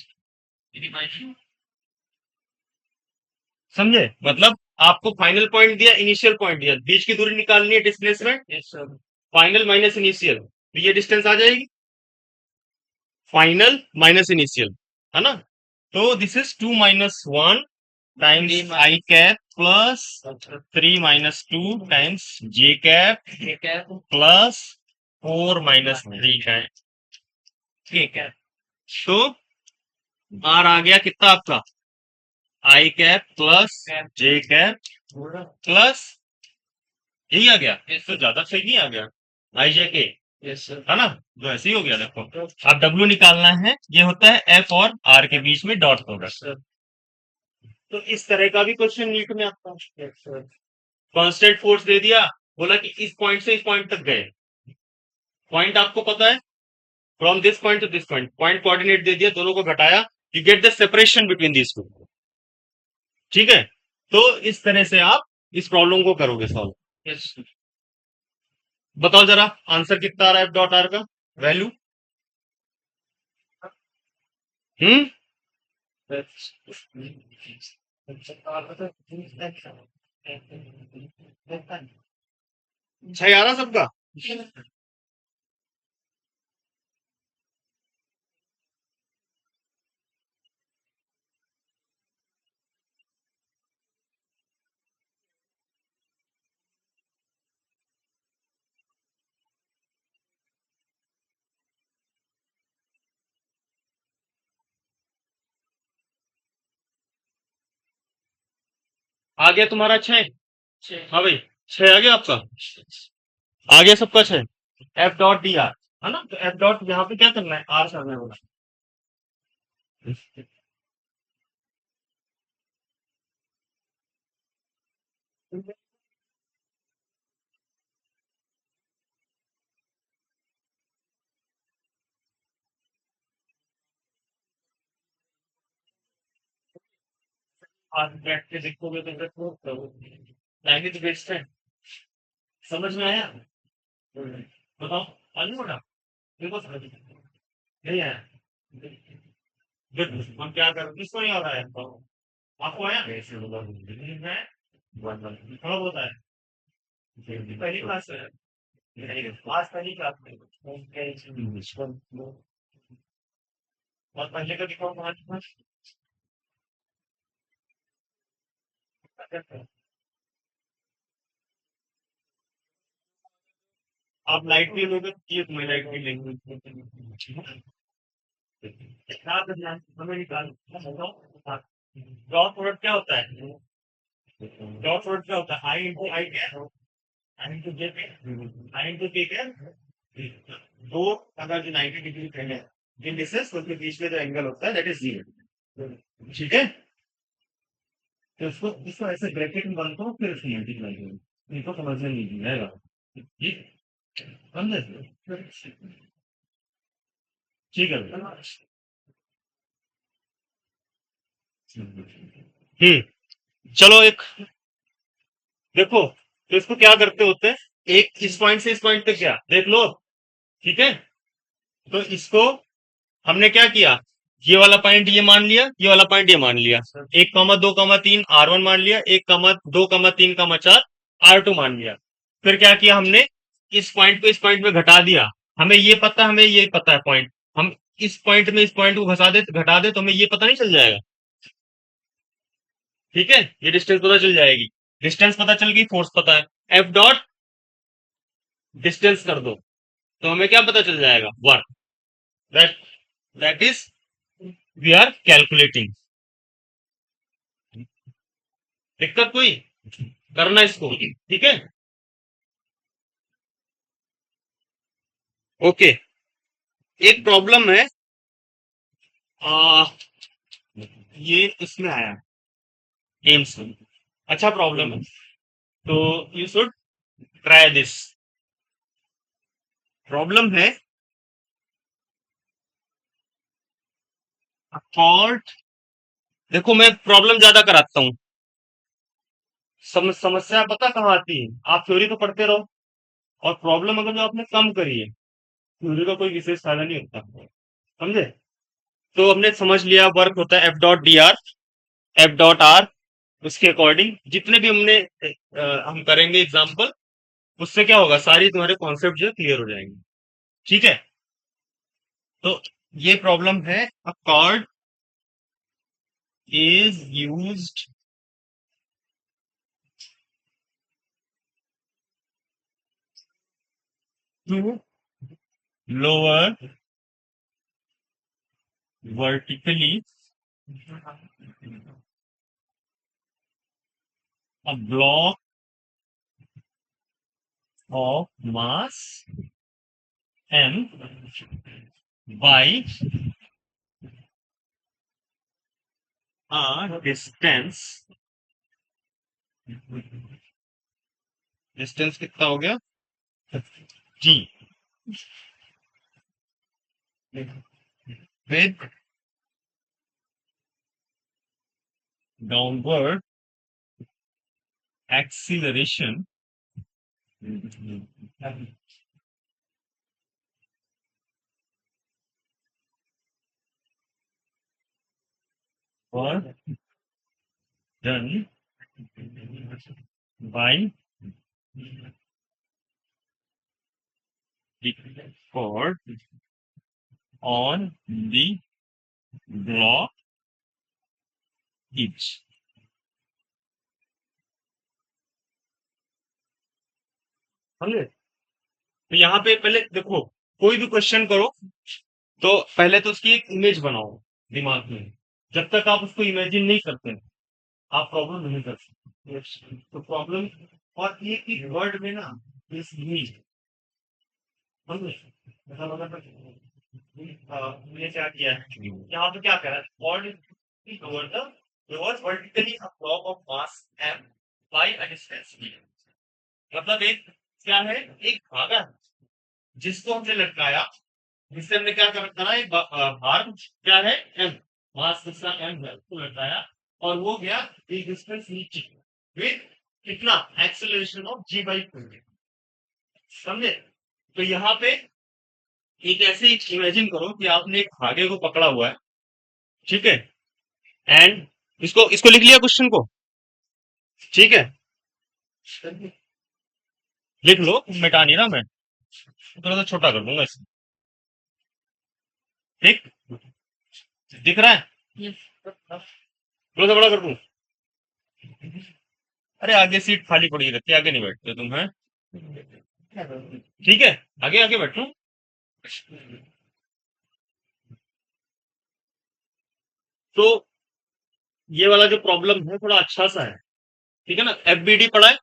समझे? मतलब आपको फाइनल पॉइंट दिया, इनिशियल पॉइंट दिया, बीच की दूरी निकालनी है, डिस्प्लेसमेंट। फाइनल माइनस इनिशियल, तो ये डिस्टेंस आ जाएगी। फाइनल माइनस इनिशियल, है ना? तो this is 2 - 1 times i cap plus 3 - 2 times J cap plus 4 - 3 के कैप। तो आर आ गया कितना आपका? आई कैप प्लस जे कैप प्लस, यही आ गया। तो ज्यादा सही नहीं आ गया? आई जे के, है ना? तो ऐसे ही हो गया। देखो, अब डब्ल्यू निकालना है, ये होता है एफ और आर के बीच में डॉट प्रोडक्ट। तो इस तरह का भी क्वेश्चन नीट में आता है। कांस्टेंट फोर्स दे दिया, बोला कि इस पॉइंट से इस पॉइंट तक गए। पॉइंट आपको पता है, from this point to this point, point coordinate दे दिया, दोनों को घटाया, you get the separation between these two. ठीक है? तो इस तरह से आप इस प्रॉब्लम को करोगे सॉल्व। बताओ जरा आंसर कितना आ रहा है एफ डॉट आर का वैल्यू? हम्म 6 आ रहा सबका? आ गया तुम्हारा 6? हाँ भाई, 6 आ गया आपका? आ गया सबका 6? F dot D R. है ना? तो एफ डॉट यहाँ पे क्या करना है, आर करना है बोला। आज बैठ के देखोगे तो लैंग्वेज बेस्ड है। समझ में आया? बताओ। आलू बड़ा देखो समझ में नहीं आया। गुड। हम क्या कर, किसको नहीं आ रहा है तो आपको आया है? थोड़ा बहुत आया। पहली क्लास है। आज पहली क्लास में और पहले का दिखाओ तुम्हारे पास। आप लाइट भी लोगे तो ये तुम्हें लाइट भी लेंगे। याद रखना, हमें निकाल डॉट प्रोडक्ट क्या होता है? डॉट प्रोडक्ट क्या होता है? आई इंटू आई क्या? आई इंटू जे पे, आई इंटू के क्या? दो, अगर जो 90 डिग्री फ्रेंड है जिन डिस्टेंस उसके बीच में जो एंगल होता है दैट इज जीरो। ठीक है? तो इसको इसको ऐसे ब्रैकेट में बनता हूँ, फिर इसको मल्टीप्लाई करूँ। इनको समझने नहीं आएगा। ठीक, समझे? ठीक है। चलो एक देखो, तो इसको क्या करते होते हैं, एक इस पॉइंट से इस पॉइंट तक गया देख लो। ठीक है? तो इसको हमने क्या किया, ये वाला पॉइंट ये मान लिया, ये वाला पॉइंट ये मान लिया, 1,2,3 R1 मान लिया, 1,2,3,4 R2 मान लिया। फिर क्या किया हमने, इस पॉइंट को इस पॉइंट में घटा दिया। हमें ये पता है पॉइंट, हम इस पॉइंट में इस पॉइंट को घटा दे तो हमें ये पता नहीं चल जाएगा। ठीक है? ये डिस्टेंस पता चल जाएगी। डिस्टेंस पता चल गई, फोर्स पता है। एफ डॉट डिस्टेंस कर दो तो हमें क्या पता चल जाएगा, work. That that is we are calculating. दिक्कत कोई, करना इसको। ठीक है? ओके। एक प्रॉब्लम है, आ, ये इसमें आया गेम्स में। अच्छा प्रॉब्लम है, तो you should try this. Problem है अकॉर्ड, देखो मैं प्रॉब्लम ज्यादा कराता हूँ। समस्या पता कहाँ आती है, आप थ्योरी तो पढ़ते रहो, और प्रॉब्लम अगर जो आपने कम करी है, थ्योरी का कोई विशेष फायदा नहीं होता। समझे? तो हमने समझ लिया वर्क होता है F dot D R, F dot are. उसके अकॉर्डिंग जितने भी हम करेंगे एग्जाम्पल, उससे क्या होगा, सारी तुम्हारे कॉन्सेप्ट जो क्लियर हो जाएंगे। ठीक है? तो ये प्रॉब्लम है, a cord is used to lower vertically a block of mass m by a distance, distance कितना हो गया, g, with downward acceleration or done by the cord on the block each। समझे? तो यहाँ पे पहले देखो, कोई भी क्वेश्चन करो तो पहले तो उसकी एक इमेज बनाओ दिमाग में। जब तक आप उसको इमेजिन नहीं करते आप प्रॉब्लम नहीं कर सकते। तो प्रॉब्लम और एक ही वर्ड में ना, इस नीड, समझे? मतलब अगर ये क्या किया है, यहाँ पे क्या करा है, bond lower the lowers vertically a block of mass m by a distance v। मतलब एक क्या है, एक धागा है, जिसको हमने लटकाया, जिससे हमने क्या करा, एक भार क्या है, m, मास जिसका m है उसको लटकाया, और वो गया एक डिस्टेंस नीचे विद कितना, एक्सेलरेशन ऑफ g by 2। समझे? तो यहाँ पे एक ऐसे इमेजिन करो कि आपने एक धागे को पकड़ा हुआ है, ठीक है, एंड इसको इसको लिख लिया क्वेश्चन को, ठीक है, लिख लो, मिटा नहीं रहा मैं, थोड़ा सा छोटा कर दूंगा इसे, ठीक, दिख रहा है, थोड़ा सा बड़ा कर दूं, अरे आगे सीट खाली पड़ी रहती है, आगे नहीं बैठते तुम, है, ठीक है, आगे आगे बैठो। तो ये वाला जो प्रॉब्लम है थोड़ा अच्छा सा है, ठीक है ना, एफबीडी पढ़ा है,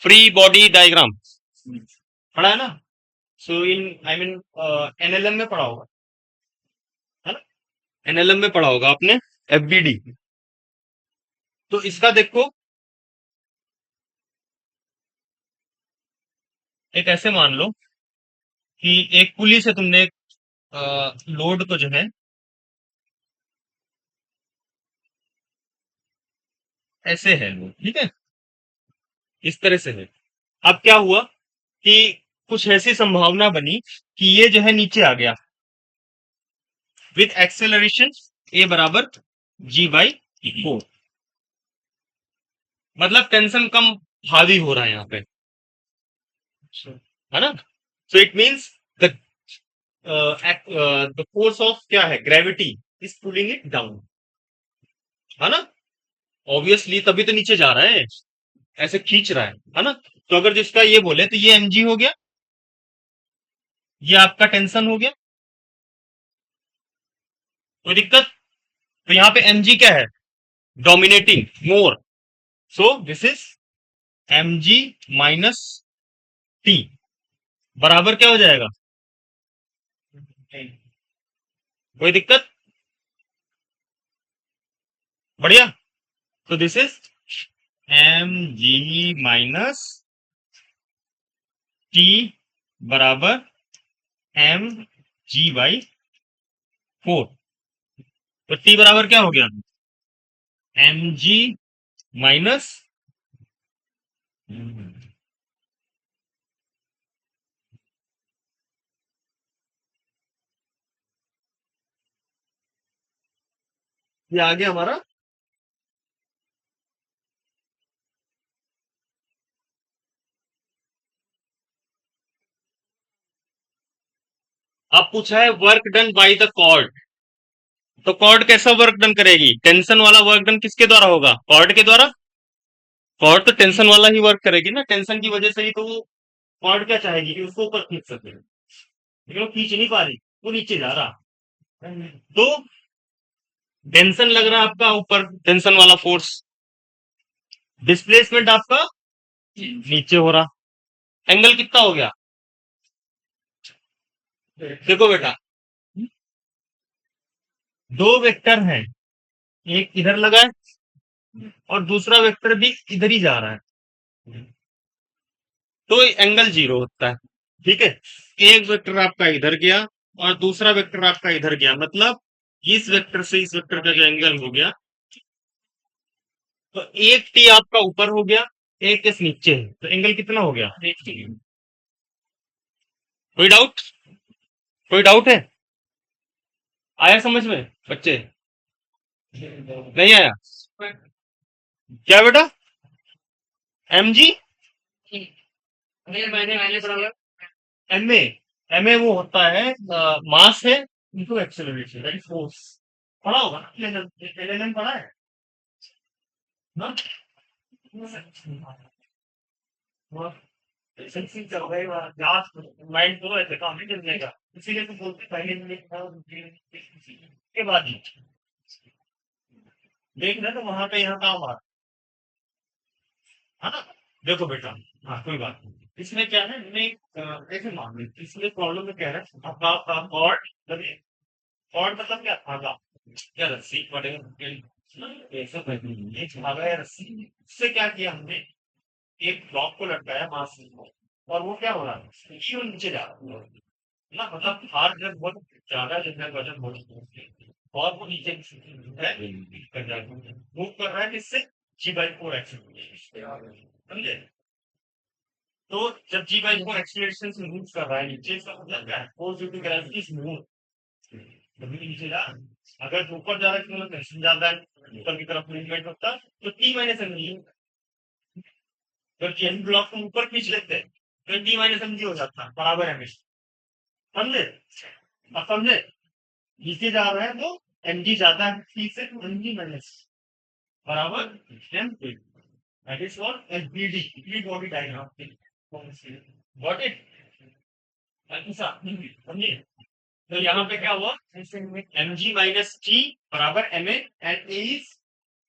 फ्री बॉडी डायग्राम पढ़ा है ना, सो इन आई मीन एनएलएम में पढ़ा होगा, है ना, एनएलएम में पढ़ा होगा आपने एफबीडी। तो इसका देखो, एक ऐसे मान लो कि एक पुली से तुमने लोड को जो है ऐसे है लोड, ठीक है, इस तरह से है। अब क्या हुआ कि कुछ ऐसी संभावना बनी कि ये जो है नीचे आ गया विथ एक्सेलरेशन ए बराबर जी बाई 4, मतलब टेंशन कम हावी हो रहा है यहाँ पे, है ना, so it means the the force of क्या है, gravity is pulling it down, है ना, ऑब्वियसली तभी तो नीचे जा रहा है, ऐसे खींच रहा है ना। तो अगर जिसका ये बोले तो ये एमजी हो गया, ये आपका टेंशन हो गया, कोई दिक्कत? तो यहाँ पे एमजी क्या है, dominating more, so this is mg minus t, बराबर क्या हो जाएगा, कोई दिक्कत, बढ़िया। तो this is m g minus t बराबर एम जी बाई 4। तो टी बराबर क्या हो गया, एम जी माइनस, ये आ गया हमारा, अब पूछा है work done by the cord, तो कॉर्ड कैसा वर्क डन करेगी, टेंशन वाला वर्क डन किसके द्वारा होगा, कॉर्ड के द्वारा, कॉर्ड तो टेंशन वाला ही वर्क करेगी ना, टेंशन की वजह से ही तो वो कॉर्ड क्या चाहेगी कि उसको ऊपर खींच सके, लेकिन वो खींच नहीं पा रही, वो नीचे जा रहा, तो टेंशन लग रहा है आपका ऊपर, टेंशन वाला फोर्स, डिस्प्लेसमेंट आपका नीचे हो रहा, एंगल कितना हो गया, देखो बेटा, दो वेक्टर हैं, एक इधर लगा है और दूसरा वेक्टर भी इधर ही जा रहा है, तो एंगल जीरो होता है, ठीक है, एक वेक्टर आपका इधर गया और दूसरा वेक्टर आपका इधर गया, मतलब इस वेक्टर से इस वेक्टर का जो एंगल हो गया, तो एक टी आपका ऊपर हो गया, एक इस नीचे है, तो एंगल कितना हो गया, कोई डाउट, कोई डाउट है, आया समझ में बच्चे, नहीं आया, क्या बेटा, एम जी, मैंने पढ़ा, एम ए, एम ए वो होता है मास है into acceleration that is force, पढ़ा होगा ना, एलएनएम पढ़ा है ना, सेंसिंग चल रही है, लास्ट माइंड तो ऐसे काम नहीं चलने का, इसीलिए तो बोलते पहले मिले के बाद ही देख रहे तो वहां पे यहाँ काम आ रहा है ना, देखो बेटा, हाँ कोई बात नहीं, इसमें क्या है, हमने ऐसे मान ली इसमें प्रॉब्लम में कह रहा है आपका कॉर्ड कॉर्ड मतलब क्या, धागा, क्या रस्सी पड़ेगा, ऐसा ये धागा या रस्सी, इससे क्या किया हमने, एक ब्लॉक को लटकाया मास को, और वो क्या हो रहा है, ये नीचे जा रहा है ना, मतलब हार जब बहुत ज्यादा जितना वजन बहुत और वो नीचे है कर जाएगा, मूव कर रहा है किससे, G/4 एक्सीलरेशन, समझे। तो जब G/4 एक्सीलरेशन से मूव कर रहा है नीचे, इसका मतलब क्या है, force due to gravity is move, जमीन के नीचे जा रहा है। अगर जो ऊपर जा रहा है तो मतलब टेंशन ज्यादा है, ऊपर की तरफ मूवमेंट होता है, तो T माइनस एम जी, जब चेन ब्लॉक को ऊपर खींच लेते हैं तो T माइनस एम जी हो जाता है, बराबर है हमेशा, समझे। अब समझे, नीचे जा रहा है तो एम जी ज्यादा है T से, तो एम जी माइनस बराबर m, that is what LBD, complete body diagram, got it, अच्छा समझिए। तो यहाँ पे क्या हुआ, एम जी माइनस टी बराबर m a, and a is,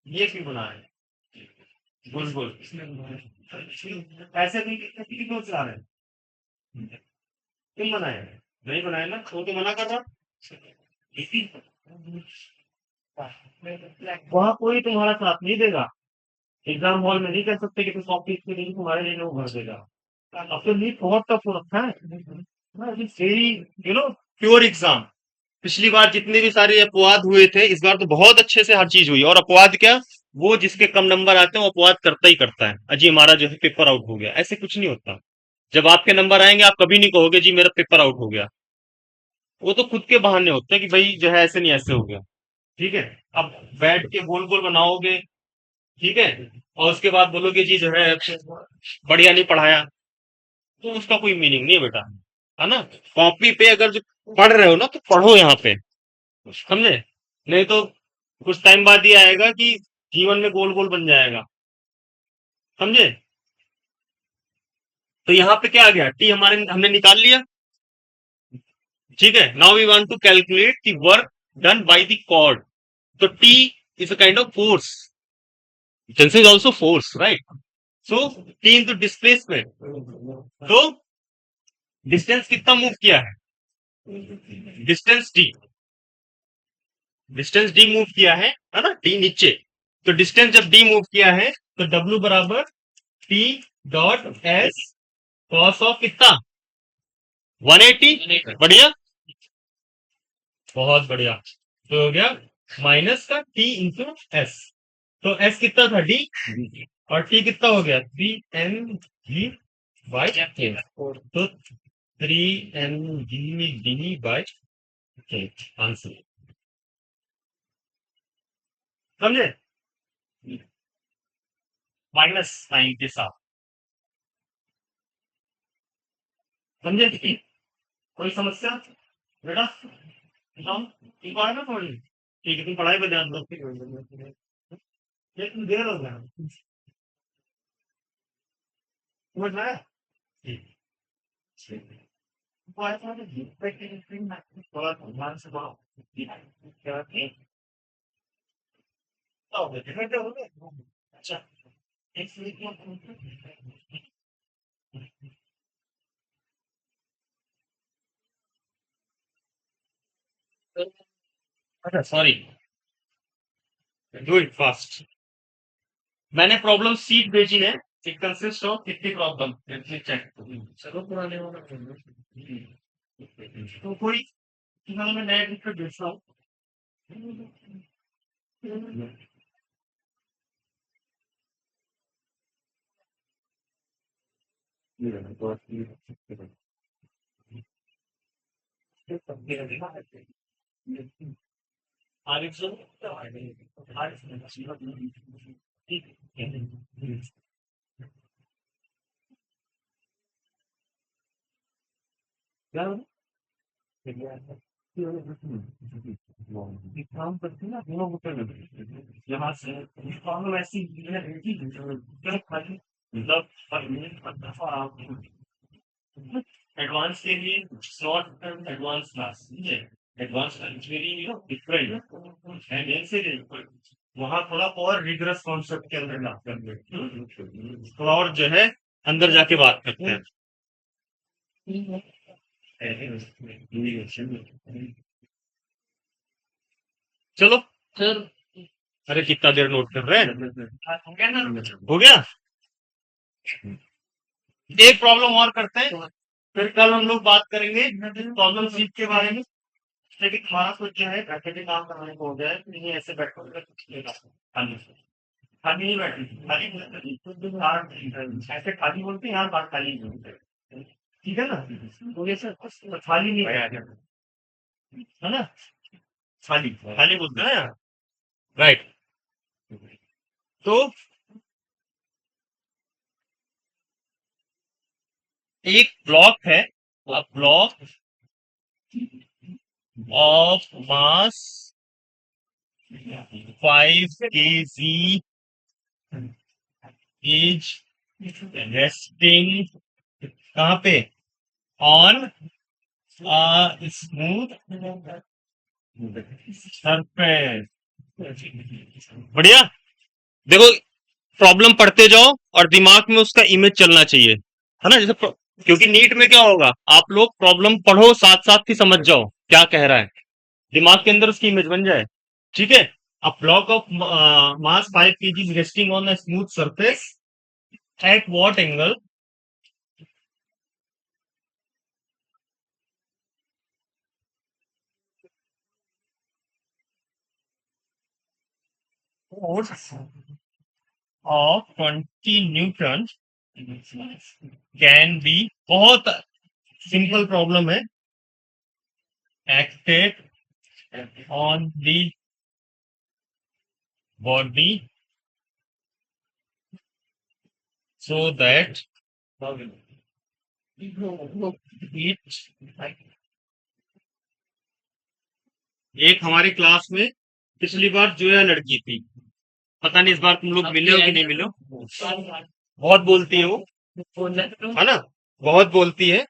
ये क्यों बना है गोल गोल, ऐसे भी कितने क्यों चला रहे हैं, क्यों बनाया है? नहीं बनाया ना, तो मना कर रहा, वहां कोई तुम्हारा साथ नहीं देगा, एग्जाम हॉल में नहीं कर सकते कि तुम कॉपी इसके लिए तुम्हारे लिए वो भर देगा, अब तो नीट बहुत टफ हो रखा है, very you know pure exam. पिछली बार जितने भी सारे अपवाद हुए थे, इस बार तो बहुत अच्छे से हर चीज हुई, और अपवाद क्या, वो जिसके कम नंबर आते हैं वो अपवाद करता ही करता है, अजी हमारा जो है पेपर आउट हो गया, ऐसे कुछ नहीं होता। जब आपके नंबर आएंगे आप कभी नहीं कहोगे जी मेरा पेपर आउट हो गया, वो तो खुद के बहाने होते हैं कि भाई जो है ऐसे नहीं ऐसे हो गया, ठीक है। अब बैठ के गोल गोल बनाओगे, ठीक है, और उसके बाद बोलोगे जी जो है बढ़िया नहीं पढ़ाया, तो उसका कोई मीनिंग नहीं है बेटा, है ना। कॉपी पे अगर जो पढ़ रहे हो ना तो पढ़ो यहाँ पे, समझे, नहीं तो कुछ टाइम बाद ये आएगा कि जीवन में गोल गोल बन जाएगा, समझे। तो यहाँ पे क्या आ गया, टी हमारे हमने निकाल लिया, ठीक है। Now we want to calculate the work done by the cord, तो t is a kind of force, tense is also force, right. So t into displacement, तो डिस्टेंस कितना मूव किया है, distance d, distance d move किया है ना, D नीचे, तो डिस्टेंस जब डी मूव किया है तो डब्ल्यू बराबर T dot S cos of कितना, 180, बढ़िया, बहुत बढ़िया, तो हो गया माइनस का टी इंटू एस, तो एस कितना था डी, और टी कितना हो गया 3 mg/k, तो 3 mg/k आंसर, समझे, माइनस साइन के साथ, समझे, कोई समस्या बेटा, बताओ, ठीक है ना थोड़ी, ठीक है, तुम पढ़ाई पे ध्यान दो, ये तुम देर हो गया, समझ में आया? ठीक, वो आया था ना, थोड़ा ध्यान से पढ़ो, क्या हो गया, घंटे हो गए, अच्छा, एक मिनट, अच्छा सॉरी, डू इट फास्ट, मैंने प्रॉब्लम सीट भेजी है, इट कंसिस्ट ऑफ कितनी प्रॉब्लम, लेट मी चेक, चलो पुराने वाला तो कोई मैं नया लिख कर भेजता हूँ, आरिफ सर, ठीक है, क्या एक काम करते हैं ना, दोनों को कर लेते हैं। यहाँ से प्रॉब्लम ऐसी है कि मतलब पर मिनट पर दफा आप एडवांस के लिए short term advance class, advance is very different and ऐसे वहां थोड़ा और रिगरस कॉन्सेप्ट के अंदर बात करते हैं, थोड़ा और जो है अंदर जाके बात करते हैं, चलो सर। अरे कितना देर नोट कर रहे हैं? हो गया ना? हो गया। एक प्रॉब्लम और करते हैं, फिर कल हम लोग बात करेंगे प्रॉब्लम सीट के बारे में। लेकिन हमारा कुछ जो है घर पे भी काम करने को हो जाए, नहीं ऐसे बैठो कुछ नहीं कर सकते। खाली से खाली नहीं बैठी, खाली ऐसे खाली बोलते हैं, यहाँ बात खाली नहीं बोलते। ठीक है ना? तो ये सर खाली नहीं बैठा है ना, खाली खाली बोलते हैं यार। राइट। तो एक ब्लॉक है, block of mass 5 kg is resting कहाँ पे? On smooth surface. बढ़िया। देखो, प्रॉब्लम पढ़ते जाओ और दिमाग में उसका इमेज चलना चाहिए, है ना? क्योंकि नीट में क्या होगा, आप लोग प्रॉब्लम पढ़ो साथ साथ ही समझ जाओ क्या कह रहा है, दिमाग के अंदर उसकी इमेज बन जाए। ठीक है। A block of mass 5 kg resting on a smooth surface at what angle? Force of 20 Newton can be, बहुत सिंपल प्रॉब्लम है, acted on the body so that it, एक हमारी क्लास में पिछली बार जोया लड़की थी, पता नहीं इस बार तुम लोग मिले हो कि नहीं मिले हो। बहुत बोलती है वो, है ना? बहुत बोलती है।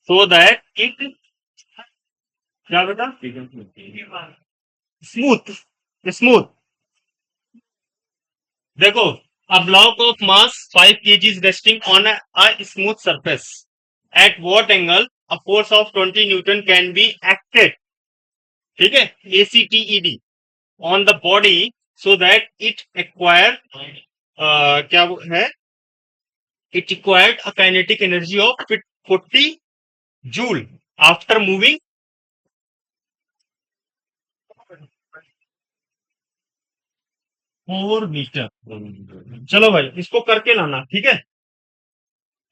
सो दैट इट, क्या बेटा? Smooth, smooth. देखो, a block of mass 5 kg is resting on a smooth surface. At what angle a force of 20 Newton can be acted? ठीक है, ACTED on the body so that it acquire क्या वो है? It acquired a kinetic energy of 40 joule after moving 4 metre. चलो भाई, इसको करके लाना, ठीक है?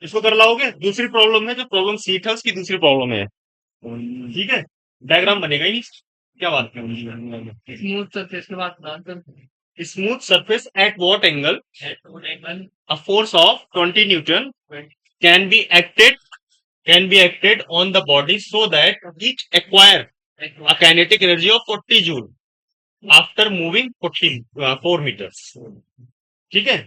इसको कर लाओगे। दूसरी प्रॉब्लम है, जो प्रॉब्लम सीट है उसकी दूसरी प्रॉब्लम है, ठीक है? डायग्राम बनेगा ही नहीं, क्या बात कर? स्मूथ सरफेस के बाद smooth surface at what angle a force of 20 Newton can be acted on the body so that it acquire a kinetic energy of 40 joule after moving 4 meters। ठीक है?